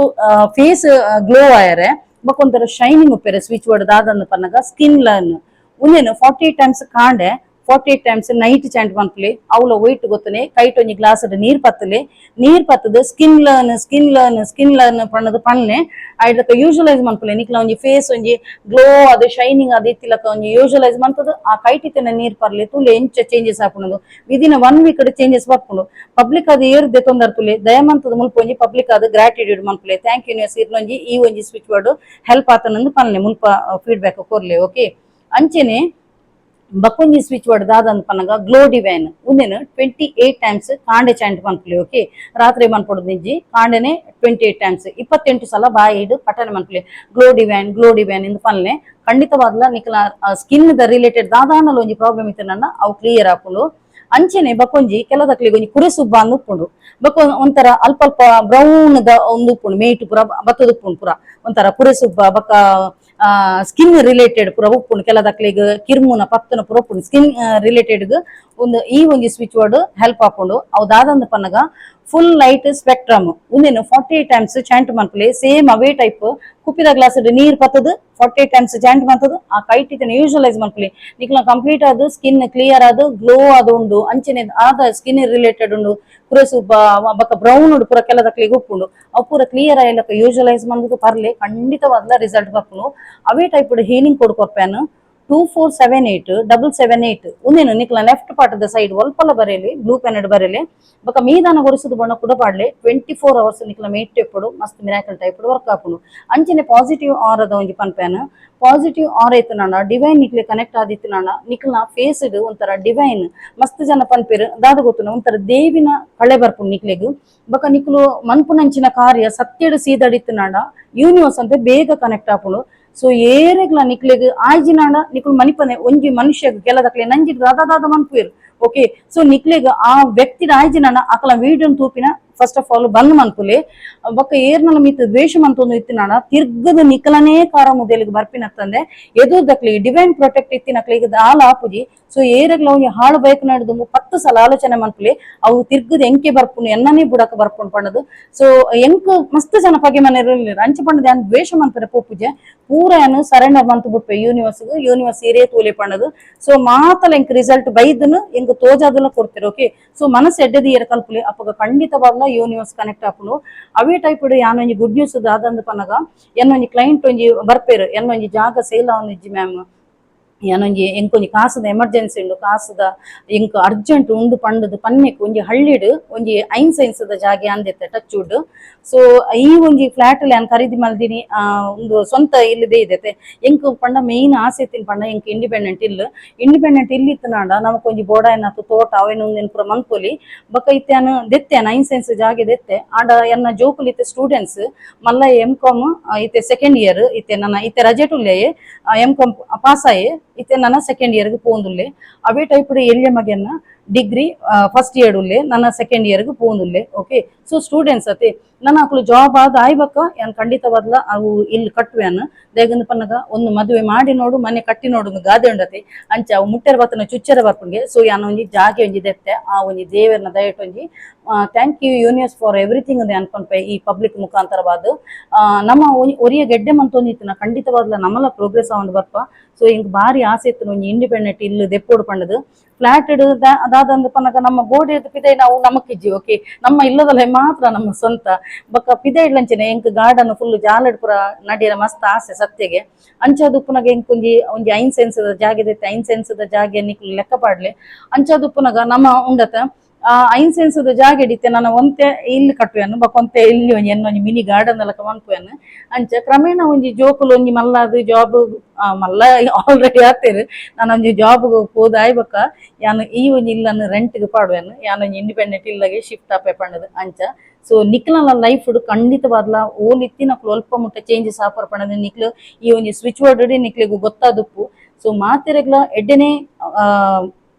face glow ಆಯರೆ ಬಕ್ಕೊಂತರ ಶೈನಿಂಗ್ ಉಪ್ಪೆರೆ ಸ್ವಿಚ್ ವರ್ಡ್ ದಾದಂದು ಪನ್ನಗ ಸ್ಕಿನ್ ಲರ್ನ್ ಉಂದೇನು 48 times ಕಾಂಡೆ 48 times ನೈಟ್ ಚಾಂಟ್ ಮನ್ಪುಲೆ ಅವಳ ವೈಟ್ ಗೊತ್ತನೆ ಕೈಟ್ ಒಂಜಿ ಗ್ಲಾಸ್ ನೀರ್ ಪತ್ತಲೆ ನೀರ್ ಪತ್ತದ ಸ್ಕಿನ್ ಲರ್ನ್ ಪಣ್ಣದು ಪಣ್ಣೆ ಐಡ್ಲಕ ಯೂಜಲೈಸ್ ಮನ್ಪುಲೆ ನಿಕ್ಲ ಒಂಜಿ ಫೇಸ್ ಒಂಜಿ ಗ್ಲೋ ಅದು ಶೈನಿಂಗ್ ಅದು ಇತ್ತಿಲಕ ಒಂಜಿ ಯೂಜಲೈಸ್ ಮಂತದ ಆ ಕೈಟಿನ ನೀರ್ ಪರ್ಲೆ ತುಲೆ ಎಂಚ ಚೇಂಜಸ್ ಆಪುಣದು ವಿದಿನ್ 1 week ಚೇಂಜಸ್ ಬರ್ಪುಂಡು ಪಬ್ಲಿಕ್ ಅದು ಏರ್ದೆ ತೊಂದರ್ ತುಲೆ ದಯಮಂತದ ಮುಲ್ಪ ಒಂಜಿ ಪಬ್ಲಿಕ್ ಅದು ಗ್ರಾಟಿಟ್ಯೂಡ್ ಮನ್ಪುಲೆ ಥ್ಯಾಂಕ್ ಯು ನ್ಯೂಸ್ ಇರ್ನೊಂಜಿ ಈ ಒಂಜಿ ಸ್ವಿಚ್ ವರ್ಡ್ ಹೆಲ್ಪ್ ಆತನಂದು ಪನ್ಲೆ ಮುಲ್ಪ ಫೀಡ್ಬ್ಯಾಕ್ ಕೊರ್ಲೆ ಓಕೆ ಅಂಚೆನೆ ಬಕ್ಕೊಂಜಿ ಸ್ವಿಚ್ ವರ್ಡ್ ದಾದಂದು ಪನ್ನಗ ಗ್ಲೋ ಡಿವೈನ್ ಉಂದೇನು 28 times ಕಾಂಡೆ ಚಾಂಟ್ ಮನ್ಪುಲೆ ಓಕೆ ರಾತ್ರಿ ಮನ್ಪೊಡು ನಿಜ್ಜಿ ಕಾಂಡೆನೆ 28 times 28 ಸಲ ಬಾಯಿ ಇಡು ಪಟನೆ ಮನ್ಪುಲೆ ಗ್ಲೋ ಡಿವೈನ್ ಇಂದು ಪನ್ಲೆ ಖಂಡಿತವಾಗ್ಲ ನಿಕ್ಲ ಸ್ಕಿನ್ ದ ರಿಲೇಟೆಡ್ ದಾದಾನಲ ಒಂಜಿ ಪ್ರಾಬ್ಲಮ್ ಇತ್ತು ನನ್ನ ಅವು ಕ್ಲಿಯರ್ ಆಪುಂಡು ಅಂಚೆನೆ ಬಕ್ಕೊಂಜಿ ಕೆಲದಕ್ಲಿಗೆ ಒಂಜಿ ಕುರೆ ಸುಬ್ಬ ಅಂದ್ ಉಪ್ಪುಂಡು ಬಕ್ಕ ಒಂಥರ ಅಲ್ಪ ಬ್ರೌನ್ ದ ಒಂದು ಉಪ್ಪುಂಡು ಮೇಟು ಪುರ ಬತ್ತದ ಉಪ್ಪುಂಡು ಪುರ ಒಂಥರ ಕುರೆ ಸುಬ್ಬ ಬಕ್ಕ ಸ್ಕಿನ್ ರಿಲೇಟೆಡ್ ಪೂರ ಉಪ್ಪುಂಡು ಕೆಲದಕ್ಲೆಗ್ ಕಿರ್ಮುನ ಪತ್ತನ ಪೂರ ಉಪ್ಪುಂಡು ಸ್ಕಿನ್ ರಿಲೇಟೆಡ್ ಒಂದು ಈ ಒಂದು ಸ್ವಿಚ್ ವರ್ಡ್ ಹೆಲ್ಪ್ ಆಪುಂಡು ಅವು ದಾದಂದು ಪನ್ನಗ ಫುಲ್ ಲೈಟ್ ಸ್ಪೆಕ್ಟ್ರಮ್ ಉಂದೆನು 48 ಟೈಮ್ಸ್ ಚಾಂಟ್ ಮನ್ಪುಲೆ ಸೇಮ್ ಅವೇ ಟೈಪ್ ಕುಪ್ಪಿದ ಗ್ಲಾಸ್ ನೀರ್ ಪತ್ತದು 48 ಟೈಮ್ಸ್ ಚಾಂಟ್ ಮತ್ತದು ಆ ಕೈಟ್ ಇದನ್ನ ಯೂಶಲೈಸ್ ಮನ್ಪುಲೆ ನಿಕ್ಲ ಕಂಪ್ಲೀಟ್ ಆದ್ ಸ್ಕಿನ್ ಕ್ಲಿಯರ್ ಆದ್ ಗ್ಲೋ ಅದು ಉಂಡು ಅಂಚನೆ ಆದ ಸ್ಕಿನ್ ರಿಲೇಟೆಡ್ ಉಂಡು ಪೂರ ಬಕ್ಕ ಬ್ರೌನ್ ಉಂಡು ಪೂರ ಕೆಲದಕ್ಲಿಗೆ ಉಪ್ಪುಂಡು ಅವು ಪೂರ ಕ್ಲಿಯರ್ ಆಯ್ಲಕ್ಕ ಯೂಶಲೈಸ್ ಮಂದು ಪರ್ಲೆ ಖಂಡಿತವಾದ ರಿಸಲ್ಟ್ ಬರ್ಪುನು ಅವೇ ಟೈಪ್ ಹೀಲಿಂಗ್ ಕೊಡ್ಕೊರ್ಪ್ಯಾನು 2478 ಉಂದೇನು ನಿಕ್ಲ ಲೆಫ್ಟ್ ಪಾರ್ಟ್ ದ ಸೈಡ್ ಒಲ್ಪಲ ಬರೇಲಿ ಬ್ಲೂ ಪೆನೆಡ್ ಬರೇಲಿ ಬೊಕ ಮೀದಾನ ಗೊರಿಸುದು ಬಣ್ಣ ಕೂಡ ಪಾಡ್ಲೆ 24 hours ನಿಕ್ಲ ಮೇಟ್ ಎಪ್ಪಡು ಮಸ್ತ್ ಮಿರಾಕಲ್ ಟೈಪ್ ವರ್ಕ್ ಆಪುನು ಅಂಚನೆ ಪಾಸಿಟಿವ್ ಆರದ ಒಂಜಿ ಪನ್ಪೇನ ಪಾಸಿಟಿವ್ ಆರ್ ಐತು ನಾನ ಡಿವೈನ್ ನಿಕ್ಲೆ ಕನೆಕ್ಟ್ ಆದಿತ್ತು ನಾನ ನಿಕ್ಲ ಫೇಸ್ ಒಂಥರ ಡಿವೈನ್ ಮಸ್ತ್ ಜನ ಪನ್ಪೇರು ದಾದ ಗೊತ್ತುನ ಒಂಥರ ದೇವಿನ ಕಳೆ ಬರ್ಪುಂಡು ನಿಕ್ಲೆಗು ಬೊಕ ನಿಕ್ಲು ಮನ್ಪುನಂಚಿನ ಕಾರ್ಯ ಸತ್ಯಡು ಸೀದಡಿತ್ತು ನಾಡ ಯೂನಿವರ್ಸ್ ಅಂತ ಬೇಗ ಕನೆಕ್ಟ್ ಆಪುನು ಸೊ ಏರೆಗ್ಲ ನಿಕ್ಲೆಗ್ ಆಯ್ಜಿನಾಂಡ ನಿಕ್ಲು ಮನಿಪನೆ ಒಂಜಿ ಮನುಷ್ಯಗ್ ಕೆಲದಕ್ಲೆ ನಂಜಿಡ್ ದಾದ ಮನ್ಪುವೆರು ಓಕೆ ಸೊ ನಿಕ್ಲೆಗ್ ಆ ವ್ಯಕ್ತಿನ ಆಯ್ಜಿನಾಂಡ ಅಕಲ ವೀಡಿಯೋನ್ ತೂಪಿನ ಫಸ್ಟ್ ಆಫ್ ಆಲ್ ಬಂದ್ ಮನ್ಪುಲೆ ಬೊಕ್ಕ ಏರ್ನಲ ಮಿತ್ ದ್ವೇಷ ಮಂತೊಂದು ಇತ್ತಿನಾಡ ತಿರ್ಗದ ನಿಕಲನೇ ಕಾರ ಮುದೆಲಿಗೆ ಬರ್ಪಿನತ್ತಂದೆ ಎದುರ್ದಕ್ಲಿ ಡಿವೈನ್ ಪ್ರೊಟೆಕ್ಟ್ ಇತ್ತಿನಕ್ಲಿಗೆ ಆಲ ಆಪುಜಿ ಸೊ ಏರೆಗ್ಲ ಒಂಜಿ ಹಾಳು ಬೈಕ್ ನಡೆದು 10 ಸಲ ಆಲೋಚನೆ ಮನ್ಪುಲೆ ಅವು ತಿರ್ಗದ ಎಂಕೆ ಬರ್ಪುನು ಎನ್ನನೇ ಬುಡಕ ಬರ್ಪುಂಡು ಪಂಡದು ಸೊ ಎಂಕ್ ಮಸ್ತ್ ಜನ ಪಗೆ ಮನೆ ಅಂಚೆ ಪಂಡದ ಯಾನ್ ದ್ವೇಷ ಮಂತರೆ ಪೋಪುಜೆ ಪೂರ ಏನು ಸರೆಂಡರ್ ಮಂತ್ ಬಿಟ್ಪೆ ಯೂನಿವರ್ಸ್ ಏರಿಯಾ ತೂಲೆ ಪಂಡದು ಸೊ ಮಾತಲ ಎಂಕ್ ರಿಸಲ್ಟ್ ಬೈದನು ಎಂಕ್ ತೋಜಾದಲ್ಲ ಕೊಡ್ತಾರೆ ಓಕೆ ಸೊ ಮನಸ್ಸು ಎಡ್ಡೆದಿ ಏರ ಕಲ್ಪುಲೆ ಅಪ್ಪಗ ಖಂಡಿತವಾಗ್ಲ ಯೂನಿವರ್ಸ್ ಕನೆಕ್ಟ್ ಆಪುನು ಅವೇ ಟೈಪ್ ಯಾನ್ ಒಂಜಿ ಗುಡ್ ನ್ಯೂಸ್ ದಾದಂದು ಪನ್ನಗ ಎನ್ನೊಂಜಿ ಕ್ಲೈಂಟ್ ಒಂಜಿ ಬರ್ಪೇರು ಎನ್ನೊಂಜಿ ಜಾಗ ಸೇಲ್ ಆವೊಂದಿಜ್ಜಿ ಮ್ಯಾಮ್ ಏನೊಂಜಿ ಎಂಕೊಂಜಿ ಕಾಸದ ಎಮರ್ಜೆನ್ಸಿ ಉಂಡು ಕಾಸದ ಎಂಕ್ ಅರ್ಜೆಂಟ್ ಉಂಡು ಪಂಡದು ಪನ್ನೆಕ್ ಒಂಜಿ ಹಳ್ಳಿಡ್ ಒಂಜಿ ಐನ್ ಸೈನ್ಸ್ದ ಜಾಗೆ ಅಂದೆತ್ತೆ ಟಚ್ ವುಡ್ ಸೊ ಈ ಒಂಜಿ ಫ್ಲಾಟ್ ಯಾನ್ ಖರೀದಿ ಮಲ್ದಿನಿ ಒಂದು ಸ್ವಂತ ಇಲ್ಲದೆ ಇದೆತೆ ಎಂಕ್ ಪಂಡ ಮೇಯ್ನ್ ಆಸೆ ಇತ್ತಿನ ಪಂಡ ಎಂಕ್ ಇಂಡಿಪೆಂಡೆಂಟ್ ಇಲ್ ಇತ್ತು ನಾಂಡ ನಮಕ್ ಒಂಜಿ ಬೋಡ ಏನತ್ತು ತೋಟ ಅವೇನು ಒಂದೇನು ಪುರ ಮನ್ಪೊಲಿ ಬೊಕ ಇತ್ತೆನು ದೆತ್ತೆ ಐನ್ ಸೈನ್ಸ್ ಜಾಗೆ ದೆತ್ತೆ ಆಂಡ ಎನ್ನ ಜೋಕುಲ್ ಇತ್ತೆ ಸ್ಟೂಡೆಂಟ್ಸ್ ಮಲ್ಲ ಎಂ.ಕಾಮ್ ಇತ್ತೆ ಸೆಕೆಂಡ್ ಇಯರ್ ಇತ್ತೆ ನನ್ನ ಇತ್ತೆ ರಜೆಟುಲ್ಲೆ ಎಂ.ಕಾಮ್ ಪಾಸ್ ಆಯೆ ಇತ್ತೆ ನನ್ನ ಸೆಕೆಂಡ್ ಇಯರ್ಗೆ ಪೋಂದುಲ್ಲೆ ಅವೇ ಟೈಪ್ ಎಲ್ಯ ಮಗೆನ್ನ ಡಿಗ್ರಿ ಫಸ್ಟ್ ಇಯರ್ ಉಲ್ಲೆ ನನ್ನ ಸೆಕೆಂಡ್ ಇಯರ್ಗೆ ಪೋಂದುಲ್ಲೆ ಓಕೆ ಸೊ ಸ್ಟೂಡೆಂಟ್ಸ್ ಅತೆ ನನ್ನ ಅಕ್ಲು ಜಾಬ್ ಆದ ಆಯ್ಬಕ್ಕ ಏನ್ ಖಂಡಿತವಾದ್ಲ ಅವು ಇಲ್ಲಿ ಕಟ್ಟುವೆನ್ ದೇಗಂದು ಪನ್ನಗ ಒಂದು ಮದುವೆ ಮಾಡಿ ನೋಡು ಮನೆ ಕಟ್ಟಿ ನೋಡು ಗಾದೆ ಉಂಡತಿ ಅಂಚ ಅವು ಮುಟ್ಟೆರ ಬತ್ತನ ಚುಚ್ಚರ ಬರ್ಪುಂಗೆ ಸೊ ಯಾನ ಒಂಜಿ ಜಾಗೆ ಒಂಜಿ ದೆತ್ತೆ ಆ ಒಂಜಿ ದೇವರನ ದಯಟ್ ಒಂಜಿ thank you universe for everything ಅಂತ ಅನ್ಕೊಂಡ್ಪೆ ಈ ಪಬ್ಲಿಕ್ ಮುಖಾಂತರವಾದ ನಮ್ಮ ಒರಿಯ ಗೆಡ್ಡೆ ಮಂತೊಂದಿತ್ತಿನ ಖಂಡಿತವಾದ್ಲ ನಮ್ಮಲ ಪ್ರೋಗ್ರೆಸ್ ಆವಂದು ಬರ್ಪ ಸೊ ಇಂಕ್ ಬಾರಿ ಆಸೆ ಇತ್ತು ಒಂಜಿ ಇಂಡಿಪೆಂಡೆಂಟ್ ಇಲ್ಲು ದೆಪ್ಪೋಡು ಪಂಡದು ಫ್ಲಾಟ್ ಅದಾದಂದು ಪನ್ನಗ ನಮ್ಮ ಗೋಡೆ ಪಿದೈ ನಾವು ನಮಕಿಜ್ಜಿ ಓಕೆ ನಮ್ಮ ಇಲ್ಲದಲ್ಲ ಮಾತ್ರ ನಮ್ಮ ಸ್ವಂತ ಬೊಕ್ಕ ಪಿದೈ ಇಡ್ಲಂಚನೆ ಎಂಕ್ ಗಾರ್ಡನ್ ಫುಲ್ ಜಾಲಡ್ ಪುರ ನಡಿಯರ ಮಸ್ತ್ ಆಸೆ ಸತ್ಯಗೆ ಅಂಚದು ಪುನಗ ಎಂಕ್ ಒಂಜಿ ಐನ್ ಸೆನ್ಸ್ದ ಜಾಗೆ ದೆತ್ತೆ ಐನ್ ಸೆನ್ಸ್ದ ಜಾಗೆ ನಿಕ್ಲು ಲೆಕ್ಕ ಪಾಡ್ಲೆ ಅಂಚದು ಪುನಗ ನಮ್ಮ ಉಂಡತ ಐನ್ ಸೆನ್ಸ್ದ ಜಾಗೆ ಹಿಡಿತೆ ನಾನು ಒಂತೆ ಇಲ್ಲಿ ಕಟ್ಟುವೆನು ಬಕೊಂತೆ ಇಲ್ಲಿ ಒಂಜಿ ಎನ್ನೊಂಜಿ ಮಿನಿ ಗಾರ್ಡನ್ ಎಲ್ಲ ಮನ್ಪುವೆನು ಅಂಚ ಕ್ರಮೇಣ ಒಂಜಿ ಜೋಕುಲು ಒಂಜಿ ಮಲ್ಲಾದು ಜಾಬ್ ಮಲ್ಲ ಆಲ್ರೆಡಿ ಆತೇರು ನಾನು ಒಂಜಿ ಜಾಬ್ ಹೋದಾಯ್ ಬೊಕ್ಕ ಯಾನು ಈ ಒಂಜಿ ಇಲ್ಲನ್ನು ರೆಂಟ್ಗೆ ಪಾಡುವೆನು ಯಾನೊಂಜಿ ಇಂಡಿಪೆಂಡೆಂಟ್ ಇಲ್ಲಗೆ ಶಿಫ್ಟ್ ಆಪೆ ಪಂಡದು ಅಂಚ ಸೊ ನಿಕ್ಲನ ಲೈಫ್ ಖಂಡಿತವಾದ್ಲ ಓಲ್ ಇತ್ತಿನಕ್ಲು ಅಲ್ಪ ಮುಟ್ಟ ಚೇಂಜಸ್ ಆಪರ್ ಪಂಡದು ನಿಕ್ಲು ಈ ಒಂಜಿ ಸ್ವಿಚ್ ವರ್ಡ್ ನಿಕ್ಲಿಗೂ ಗೊತ್ತಾದುಪ್ಪು ಸೊ ಮಾತೆರೆಗ್ಲ ಎಡ್ಡೆನೆ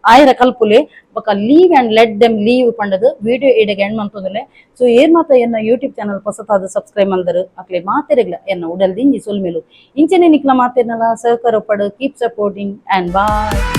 ಆಯ್ರ ಕಲ್ಪುಲೆ ಬೊಕ leave and let them leave ಪಂಡದು ವಿಡಿಯೋ ಎಡೆಗೆ ಎಂಡ್ ಮಂತೊಂದುಲ್ಲೆ ಸೊ ಏರ್ ಮಾತ ಎನ್ನ ಯೂಟ್ಯೂಬ್ ಚಾನಲ್ ಹೊಸತಾದ ಸಬ್ಸ್ಕ್ರೈಬ್ ಮಲ್ದರು ಅಕ್ಲೆ ಮಾತೆರೆಗ್ಲ ಎನ್ನ ಉಡಲ್ ದಿಂಜಿ ಸೊಲ್ಮೆಲು ಇಂಚನೆ ನಿಕ್ಲ ಮಾತೆರ್ನಲ ಸಹಕಾರ ಪಡು ಕೀಪ್ ಸಪೋರ್ಟಿಂಗ್ ಅಂಡ್ ಬಾಯ್.